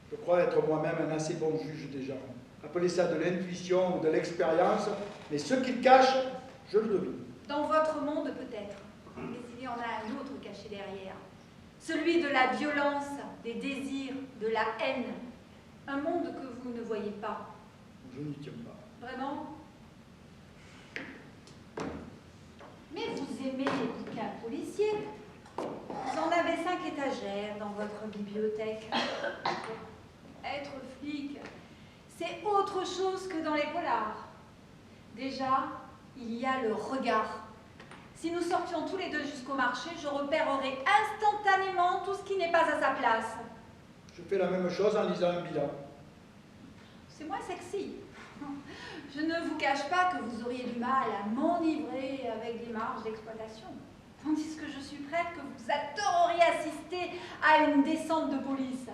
Je crois être moi-même un assez bon juge des gens. Appelez ça de l'intuition ou de l'expérience, mais ce qu'ils cachent, je le devine. Dans votre monde peut-être, mais il y en a un autre caché derrière. Celui de la violence, des désirs, de la haine. Un monde que vous ne voyez pas. Je n'y tiens pas. Vraiment? Mais vous aimez policier. Vous en avez 5 étagères dans votre bibliothèque. Être flic, c'est autre chose que dans les polars. Déjà, il y a le regard. Si nous sortions tous les deux jusqu'au marché, je repérerais instantanément tout ce qui n'est pas à sa place. Je fais la même chose en lisant un bilan. C'est moins sexy. Je ne vous cache pas que vous auriez du mal à m'enivrer avec des marges d'exploitation. Tandis que je suis prête que vous adoreriez assister à une descente de police.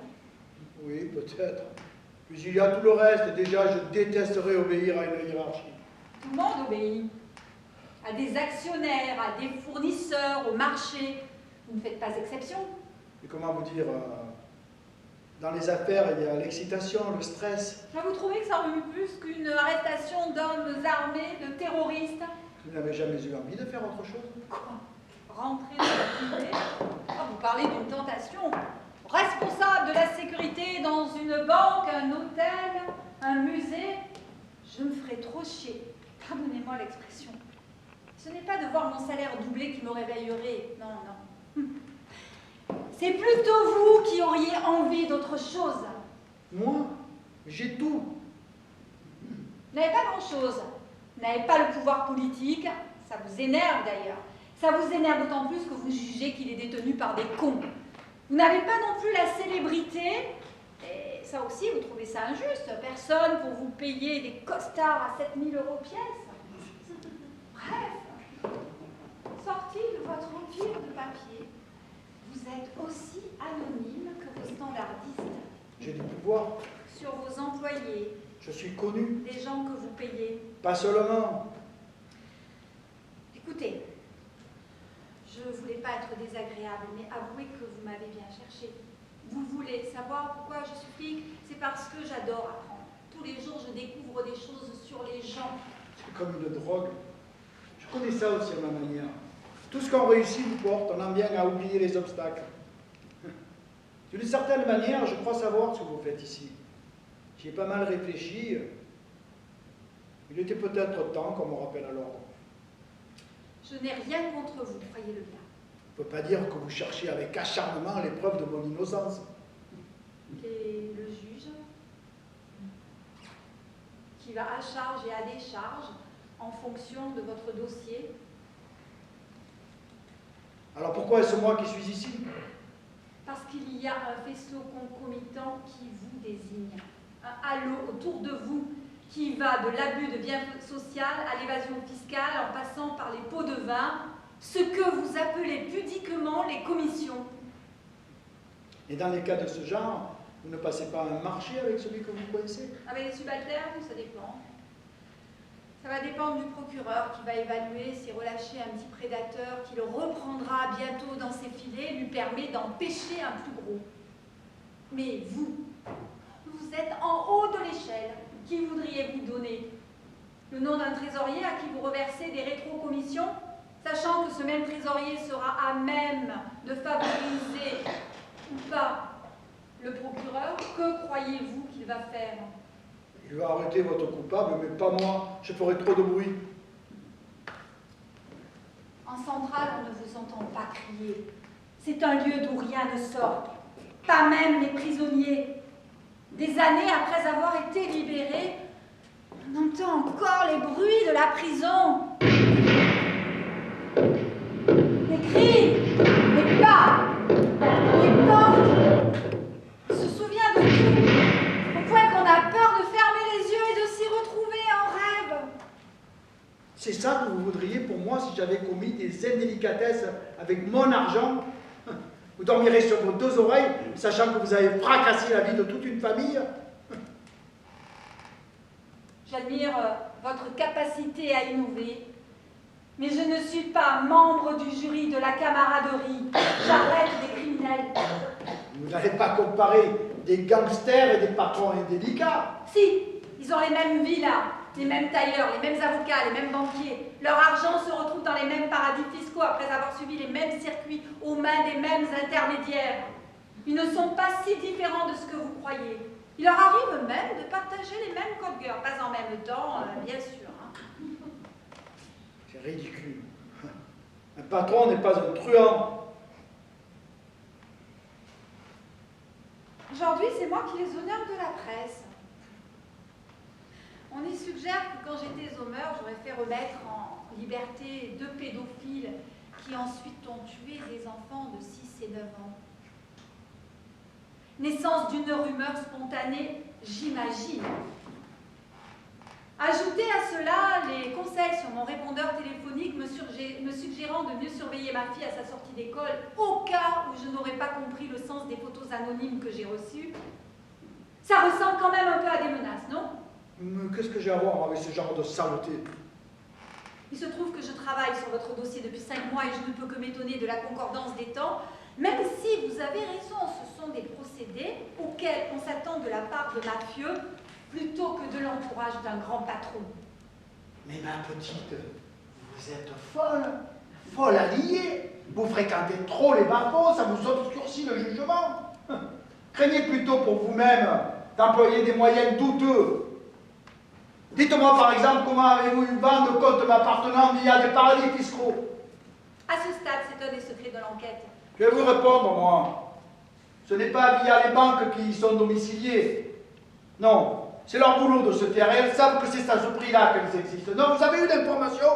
Oui, peut-être. Puis il y a tout le reste. Déjà, je détesterais obéir à une hiérarchie. Tout le monde obéit. À des actionnaires, à des fournisseurs, au marché. Vous ne faites pas exception. Et comment vous dire, dans les affaires, il y a l'excitation, le stress. Vous trouvez que ça remue plus qu'une arrestation d'hommes armés, de terroristes? Vous n'avez jamais eu envie de faire autre chose? Quoi? Rentrer dans la privée? Vous parlez d'une tentation. Responsable de la sécurité dans une banque, un hôtel, un musée, je me ferais trop chier. Pardonnez-moi l'expression. Ce n'est pas de voir mon salaire doublé qui me réveillerait. Non, non. C'est plutôt vous qui auriez envie d'autre chose. Moi? J'ai tout. Vous n'avez pas grand-chose. Vous n'avez pas le pouvoir politique. Ça vous énerve d'ailleurs. Ça vous énerve d'autant plus que vous jugez qu'il est détenu par des cons. Vous n'avez pas non plus la célébrité. Et ça aussi, vous trouvez ça injuste. Personne pour vous payer des costards à 7 000 € pièce. Bref, sorti de votre empire de papier, vous êtes aussi anonyme que vos standardistes. J'ai du pouvoir. Sur vos employés. Je suis connu. Les gens que vous payez. Pas seulement. Écoutez, je ne voulais pas être désagréable, mais avouez que vous m'avez bien cherché. Vous voulez savoir pourquoi je suis flic? C'est parce que j'adore apprendre. Tous les jours, je découvre des choses sur les gens. C'est comme une drogue. Je connais ça aussi à ma manière. Tout ce qu'on réussit vous porte, on en vient à oublier les obstacles. D'une certaine manière, je crois savoir ce que vous faites ici. J'y ai pas mal réfléchi. Il était peut-être temps qu'on me rappelle à l'ordre. Je n'ai rien contre vous, croyez-le bien. On ne peut pas dire que vous cherchez avec acharnement les preuves de mon innocence. Et le juge, qui va à charge et à décharge en fonction de votre dossier. Alors pourquoi est-ce moi qui suis ici? Parce qu'il y a un faisceau concomitant qui vous désigne. Un halo autour de vous qui va de l'abus de biens sociaux à l'évasion fiscale en passant par les pots de vin, ce que vous appelez pudiquement les commissions. Et dans les cas de ce genre, vous ne passez pas un marché avec celui que vous connaissez? Avec les subalternes, ça dépend. Ça va dépendre du procureur qui va évaluer si relâcher un petit prédateur qui le reprendra bientôt dans ses filets lui permet d'en pêcher un plus gros. Mais vous êtes en haut de l'échelle. Qui voudriez-vous donner? Le nom d'un trésorier à qui vous reversez des rétrocommissions, sachant que ce même trésorier sera à même de favoriser ou pas le procureur? Que croyez-vous qu'il va faire? Il va arrêter votre coupable, mais pas moi. Je ferai trop de bruit. En centrale, on ne vous entend pas crier. C'est un lieu d'où rien ne sort. Pas même les prisonniers. Des années après avoir été libérés, on entend encore les bruits de la prison. Les cris, les pas, les portes. On se souvient de tout, au point qu'on a peur de fermer les yeux et de s'y retrouver en rêve. C'est ça que vous voudriez pour moi si j'avais commis des indélicatesses avec mon argent? Vous dormirez sur vos 2 oreilles, sachant que vous avez fracassé la vie de toute une famille? J'admire votre capacité à innover, mais je ne suis pas membre du jury de la camaraderie. J'arrête des criminels. Vous n'allez pas comparer des gangsters et des patrons indélicats. Si, ils ont les mêmes villas, les mêmes tailleurs, les mêmes avocats, les mêmes banquiers. Leur argent se retrouve dans les mêmes paradis fiscaux après avoir suivi les mêmes circuits aux mains des mêmes intermédiaires. Ils ne sont pas si différents de ce que vous croyez. Il leur arrive même de partager les mêmes codes guerre, pas en même temps, bien sûr. Hein. C'est ridicule. Un patron n'est pas un truand. Aujourd'hui, c'est moi qui les honneurs de la presse. On y suggère que quand j'étais au meurtre, j'aurais fait remettre en liberté 2 pédophiles qui ensuite ont tué des enfants de 6 et 9 ans. Naissance d'une rumeur spontanée, j'imagine. Ajoutez à cela les conseils sur mon répondeur téléphonique me suggérant de mieux surveiller ma fille à sa sortie d'école au cas où je n'aurais pas compris le sens des photos anonymes que j'ai reçues. Ça ressemble quand même un peu à des menaces, non? Mais qu'est-ce que j'ai à voir avec ce genre de saleté? Il se trouve que je travaille sur votre dossier depuis 5 mois et je ne peux que m'étonner de la concordance des temps. Même si vous avez raison, ce sont des procédés auxquels on s'attend de la part de mafieux plutôt que de l'entourage d'un grand patron. Mais ma petite, vous êtes folle à lier. Vous fréquentez trop les barbos, ça vous obscurcit le jugement. Craignez plutôt pour vous-même d'employer des moyens douteux. Dites-moi par exemple comment avez-vous eu vent de comptes m'appartenant via des paradis fiscaux? À ce stade, c'est un des secrets de l'enquête. Je vais vous répondre, moi. Ce n'est pas via les banques qui y sont domiciliées. Non, c'est leur boulot de se taire et elles savent que c'est à ce prix-là qu'elles existent. Non, vous avez eu l'information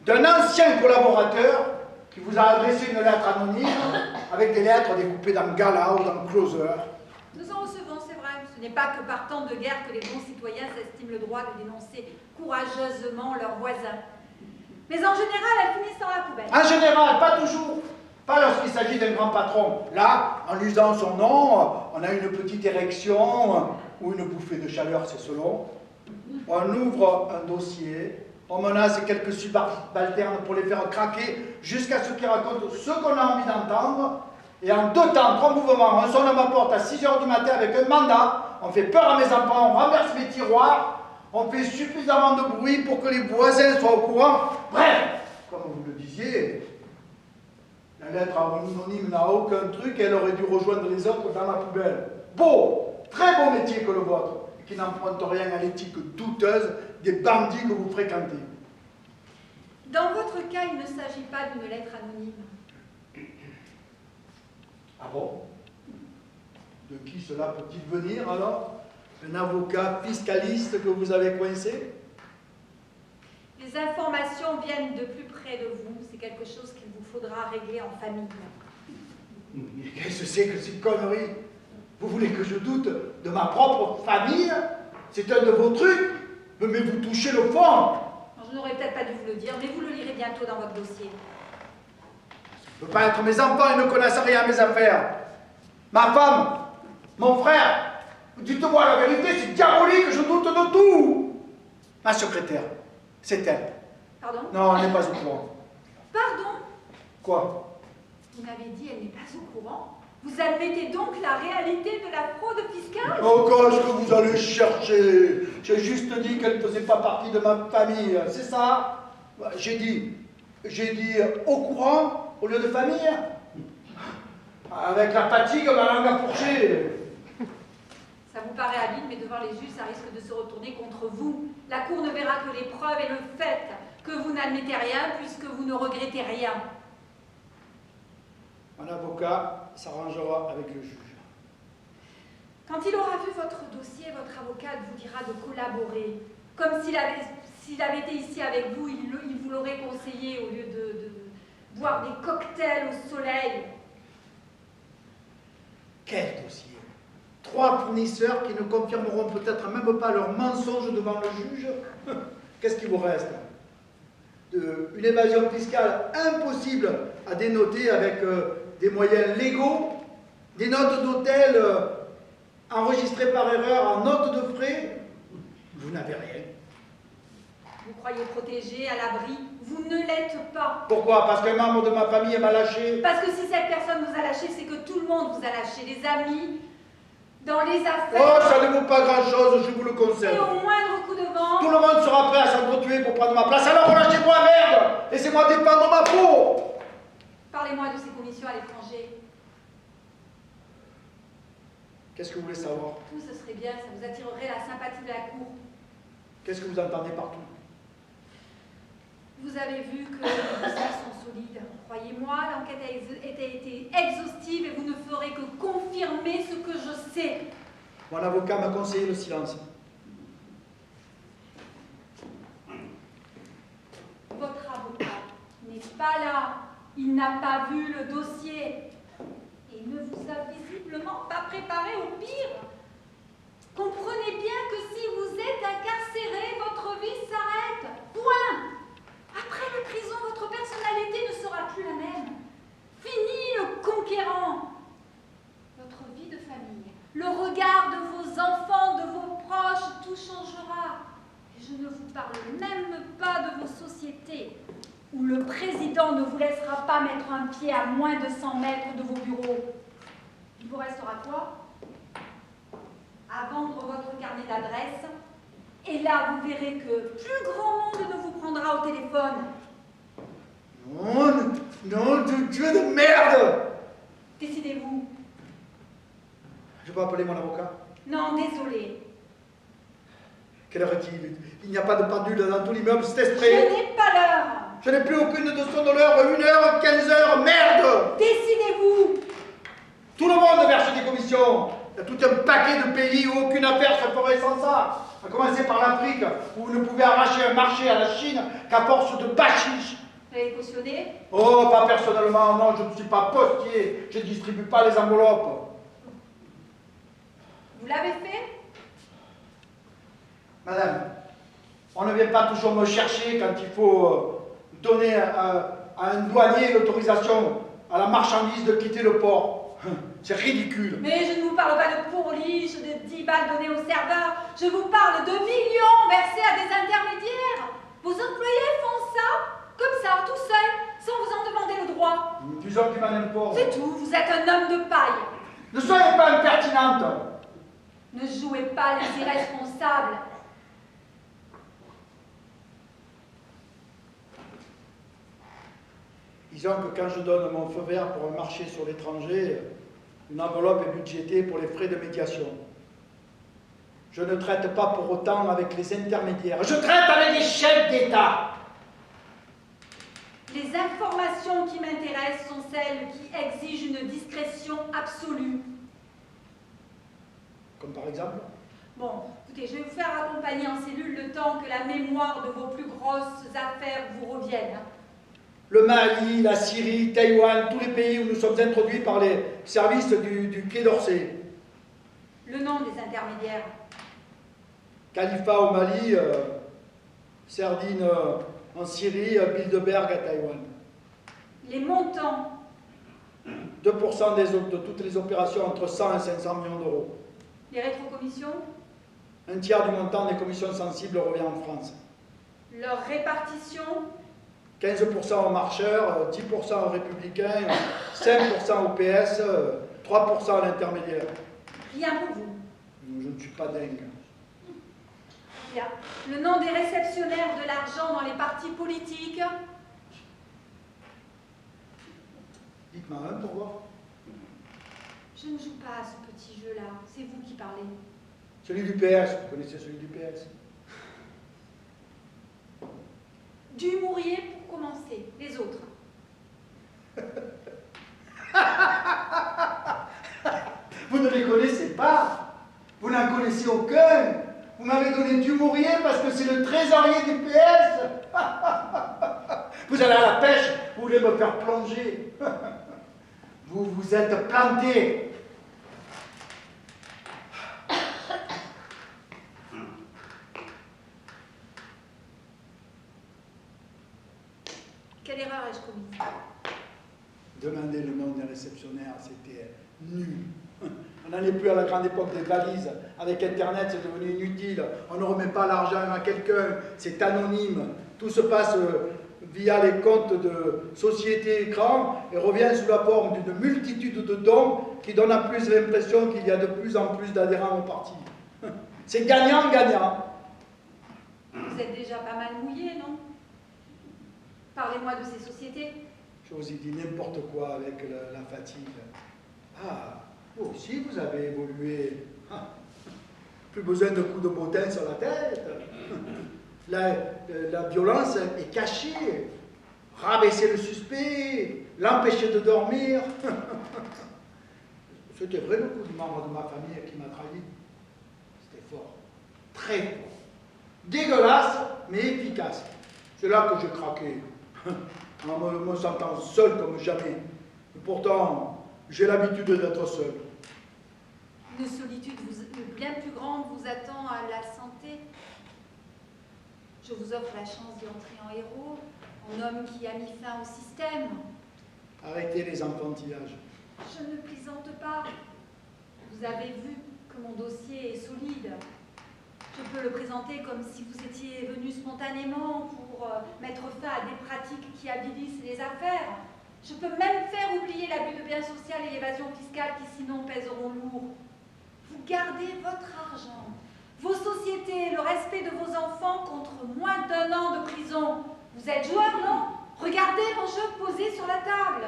d'un ancien collaborateur qui vous a adressé une lettre anonyme avec des lettres découpées dans Gala ou dans Closer. Nous en recevons, c'est vrai. Ce n'est pas que par temps de guerre que les bons citoyens s'estiment le droit de dénoncer courageusement leurs voisins. Mais en général, elles finissent dans la poubelle. En général, pas toujours. Pas lorsqu'il s'agit d'un grand patron. Là, en lisant son nom, on a une petite érection ou une bouffée de chaleur, c'est selon. On ouvre un dossier, on menace quelques subalternes pour les faire craquer jusqu'à ce qu'ils racontent ce qu'on a envie d'entendre. Et en 2 temps, 3 mouvements, on sonne à ma porte à 6 h du matin avec un mandat, on fait peur à mes enfants, on renverse mes tiroirs, on fait suffisamment de bruit pour que les voisins soient au courant. Bref, comme vous le disiez, la lettre anonyme n'a aucun truc et elle aurait dû rejoindre les autres dans la poubelle. Beau, très beau métier que le vôtre, qui n'emprunte rien à l'éthique douteuse des bandits que vous fréquentez. Dans votre cas, il ne s'agit pas d'une lettre anonyme. Ah bon? De qui cela peut-il venir alors? Un avocat fiscaliste que vous avez coincé? Les informations viennent de plus près de vous. C'est quelque chose qu'il vous faudra régler en famille. Mais qu'est-ce que c'est que ces conneries? Vous voulez que je doute de ma propre famille? C'est un de vos trucs? Mais vous touchez le fond! Alors, je n'aurais peut-être pas dû vous le dire, mais vous le lirez bientôt dans votre dossier. Ça ne peut pas être mes enfants, ils ne connaissent rien à mes affaires. Ma femme, mon frère, dites-moi la vérité, c'est diabolique, je doute de tout. Ma secrétaire, c'est elle. Pardon? Non, elle n'est pas au courant. Pardon? Quoi? Vous m'avez dit elle n'est pas au courant? Vous admettez donc la réalité de la fraude fiscale? Oh, qu'est-ce que vous allez chercher? J'ai juste dit qu'elle ne faisait pas partie de ma famille, c'est ça? J'ai dit au courant au lieu de famille. Avec la fatigue, ma langue a fourché. Ça vous paraît habile, mais devant les juges, ça risque de se retourner contre vous. La Cour ne verra que les preuves et le fait que vous n'admettez rien puisque vous ne regrettez rien. Un avocat s'arrangera avec le juge. Quand il aura vu votre dossier, votre avocat vous dira de collaborer. Comme s'il avait été ici avec vous, il vous l'aurait conseillé au lieu de boire des cocktails au soleil. Quel dossier? 3 fournisseurs qui ne confirmeront peut-être même pas leurs mensonges devant le juge. Qu'est-ce qui vous reste? Une évasion fiscale impossible à dénoter avec des moyens légaux, des notes d'hôtel enregistrées par erreur en notes de frais. Vous n'avez rien. Vous croyez protégé, à l'abri. Vous ne l'êtes pas. Pourquoi? Parce qu'un membre de ma famille m'a lâché. Parce que si cette personne vous a lâché, c'est que tout le monde vous a lâché. Les amis, dans les affaires. Oh, ça ne vaut pas grand-chose, je vous le Et conseille. au moindre coup de vent. Tout le monde sera prêt à s'entretuer pour prendre ma place. Alors relâchez-moi, merde! Laissez-moi défendre ma peau! Parlez-moi de ces commissions à l'étranger. Qu'est-ce que vous voulez savoir? Tout ce serait bien, ça vous attirerait la sympathie de la Cour. Qu'est-ce que vous entendez partout? Vous avez vu que les dossiers sont solides. Croyez-moi, l'enquête a été exhaustive et vous ne ferez que confirmer ce que je sais. Mon avocat m'a conseillé le silence. Votre avocat n'est pas là. Il n'a pas vu le dossier. Et ne vous a visiblement pas préparé au pire. Comprenez bien que si vous êtes incarcéré, votre vie s'arrête. Point. Après la prison, votre personnalité ne sera plus la même. Fini le conquérant. Votre vie de famille, le regard de vos enfants, de vos proches, tout changera. Et je ne vous parle même pas de vos sociétés, où le président ne vous laissera pas mettre un pied à moins de 100 mètres de vos bureaux. Il vous restera quoi? À vendre votre carnet d'adresse. Et là, vous verrez que plus grand monde ne vous prendra au téléphone. Non de Dieu de merde! Décidez-vous. Je peux appeler mon avocat? Non, désolé. Quelle heure est-il? Il n'y a pas de pendule dans tout l'immeuble, c'est Je exprès. n'ai pas l'heure. Je n'ai plus aucune notion de l'heure, 1h, 15h, merde! Décidez-vous. Tout le monde verse des commissions. Il y a tout un paquet de pays où aucune affaire se ferait sans ça. À commencer par l'Afrique, où vous ne pouvez arracher un marché à la Chine qu'à force de bachiche. Vous avez cautionné? Oh, pas personnellement, non, je ne suis pas postier. Je ne distribue pas les enveloppes. Vous l'avez fait? Madame, on ne vient pas toujours me chercher quand il faut donner à un douanier l'autorisation à la marchandise de quitter le port. C'est ridicule. Mais je ne vous parle pas de pourliche, de 10 balles données au serveur. Je vous parle de millions versés à des intermédiaires. Vos employés font ça, comme ça, tout seuls, sans vous en demander le droit. Disons qu'il m'en importe. C'est tout, vous êtes un homme de paille. Ne soyez pas impertinente. Ne jouez pas les irresponsables. Disons que quand je donne mon feu vert pour un marché sur l'étranger, une enveloppe est budgétée pour les frais de médiation. Je ne traite pas pour autant avec les intermédiaires. Je traite avec les chefs d'État. Les informations qui m'intéressent sont celles qui exigent une discrétion absolue. Comme par exemple? Bon, écoutez, je vais vous faire accompagner en cellule le temps que la mémoire de vos plus grosses affaires vous revienne. Le Mali, la Syrie, Taïwan, tous les pays où nous sommes introduits par les services du Quai d'Orsay. Le nom des intermédiaires. Khalifa au Mali, Serdine en Syrie, Bilderberg à Taïwan. Les montants. 2% de toutes les opérations entre 100 et 500 millions d'euros. Les rétrocommissions. Un tiers du montant des commissions sensibles revient en France. Leur répartition. 15% aux marcheurs, 10% aux républicains, 5% au PS, 3% à l'intermédiaire. Rien pour vous. Je ne suis pas dingue. Bien. Le nom des réceptionnaires de l'argent dans les partis politiques. Dites-moi un pour voir. Je ne joue pas à ce petit jeu-là. C'est vous qui parlez. Celui du PS, vous connaissez celui du PS? Dumouriez pour commencer. Les autres. Vous ne les connaissez pas. Vous n'en connaissez aucun. Vous m'avez donné Dumouriez parce que c'est le trésorier du PS. Vous allez à la pêche, vous voulez me faire plonger. Vous vous êtes planté. Quelle erreur ai-je commise? Demander le nom des réceptionnaires, c'était nul. On n'en est plus à la grande époque des valises. Avec Internet, c'est devenu inutile. On ne remet pas l'argent à quelqu'un, c'est anonyme. Tout se passe via les comptes de société écran et revient sous la forme d'une multitude de dons qui donnent en plus l'impression qu'il y a de plus en plus d'adhérents au parti. C'est gagnant-gagnant. Vous êtes déjà pas mal mouillé, non? Parlez-moi de ces sociétés. Je vous ai dit n'importe quoi avec la fatigue. Ah, vous aussi vous avez évolué. Ah, plus besoin de coups de bottin sur la tête. La violence est cachée. Rabaisser le suspect, l'empêcher de dormir. C'était vrai le coup du membre de ma famille qui m'a trahi. C'était fort. Très fort. Dégueulasse, mais efficace. C'est là que j'ai craqué. En me sentant seul comme jamais. Et pourtant, j'ai l'habitude d'être seul. Une solitude bien plus grande vous attend à la santé. Je vous offre la chance d'y entrer en héros, en homme qui a mis fin au système. Arrêtez les enfantillages. Je ne plaisante pas. Vous avez vu que mon dossier est solide. Je peux le présenter comme si vous étiez venu spontanément pour mettre fin à des pratiques qui avilissent les affaires. Je peux même faire oublier l'abus de biens sociaux et l'évasion fiscale qui sinon pèseront lourd. Vous gardez votre argent, vos sociétés, le respect de vos enfants contre moins d'1 an de prison. Vous êtes joueur, non? Regardez mon jeu posé sur la table.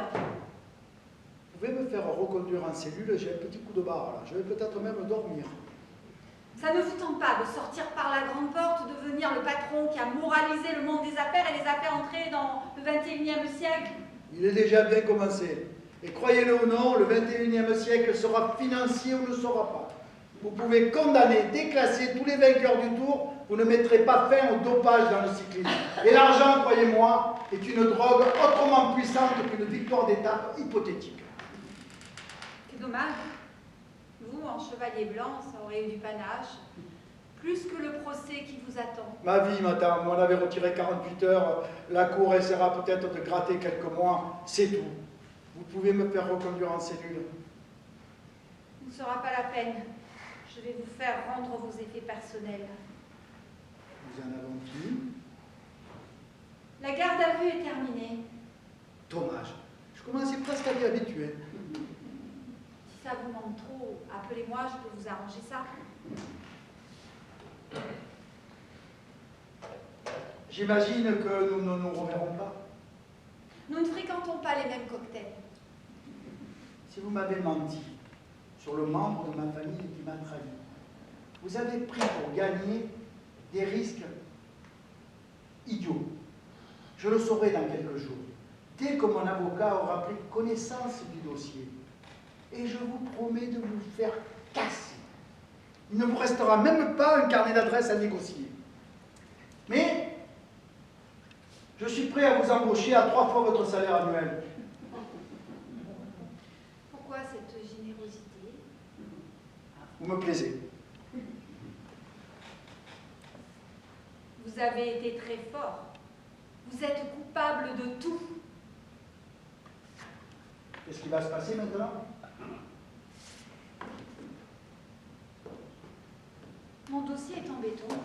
Vous pouvez me faire reconduire en cellule, j'ai un petit coup de barre là. Je vais peut-être même dormir. Ça ne vous tente pas de sortir par la grande porte, de devenir le patron qui a moralisé le monde des affaires et les a fait entrer dans le 21e siècle? Il est déjà bien commencé. Et croyez-le ou non, le 21e siècle sera financier ou ne sera pas. Vous pouvez condamner, déclasser tous les vainqueurs du Tour, vous ne mettrez pas fin au dopage dans le cyclisme. Et l'argent, croyez-moi, est une drogue autrement puissante qu'une victoire d'étape hypothétique. C'est dommage. Vous, en chevalier blanc, ça aurait eu du panache. Plus que le procès qui vous attend. Ma vie, madame, on avait retiré 48 heures. La cour essaiera peut-être de gratter quelques mois. C'est tout. Vous pouvez me faire reconduire en cellule. Il ne sera pas la peine. Je vais vous faire rendre vos effets personnels. Nous en avons fini. La garde à vue est terminée. Dommage. Je commençais presque à m'y habituer. Si ça vous manque trop, appelez-moi, je peux vous arranger ça. J'imagine que nous ne nous reverrons pas. Nous ne fréquentons pas les mêmes cocktails. Si vous m'avez menti sur le membre de ma famille qui m'a trahi, vous avez pris pour gagner des risques idiots. Je le saurai dans quelques jours, dès que mon avocat aura pris connaissance du dossier. Et je vous promets de vous faire casser. Il ne vous restera même pas un carnet d'adresses à négocier. Mais je suis prêt à vous embaucher à 3 fois votre salaire annuel. Pourquoi cette générosité? Vous me plaisez. Vous avez été très fort. Vous êtes coupable de tout. Qu'est-ce qui va se passer maintenant? Mon dossier est en béton,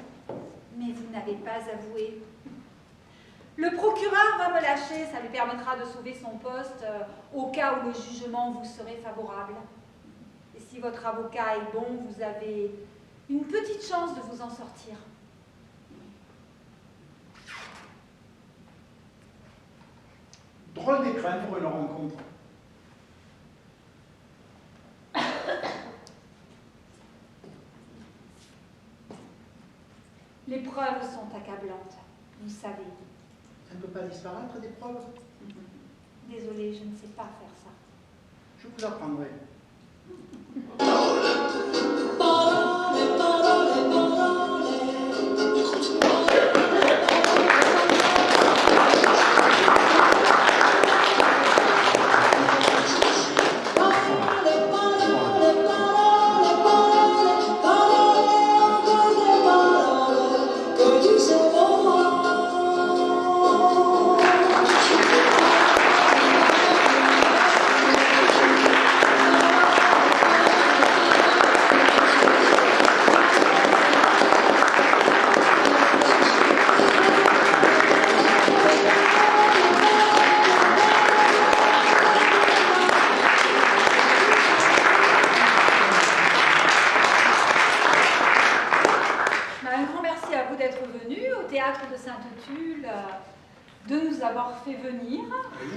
mais vous n'avez pas avoué. Le procureur va me lâcher, ça lui permettra de sauver son poste au cas où le jugement vous serait favorable. Et si votre avocat est bon, vous avez une petite chance de vous en sortir. Drôle d'écran pour une rencontre. Les preuves sont accablantes, vous savez. Ça ne peut pas disparaître des preuves? Désolée, je ne sais pas faire ça. Je vous apprendrai. de nous avoir fait venir,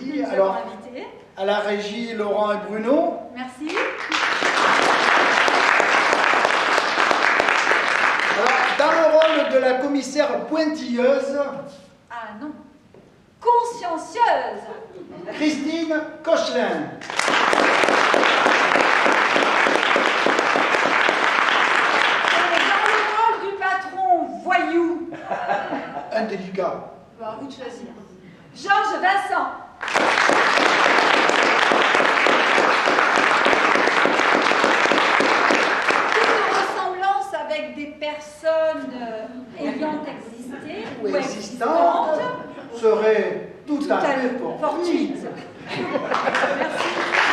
oui, de nous alors, avoir invités. À la régie, Laurent et Bruno. Merci. Alors, dans le rôle de la commissaire pointilleuse. Ah non. Consciencieuse. Christine Cochelin. Et dans le rôle du patron voyou. Indélicat. Bon, à vous de choisir. Georges Vincent. Avec des personnes ayant existé ou existantes serait tout à fait fortuite. Merci.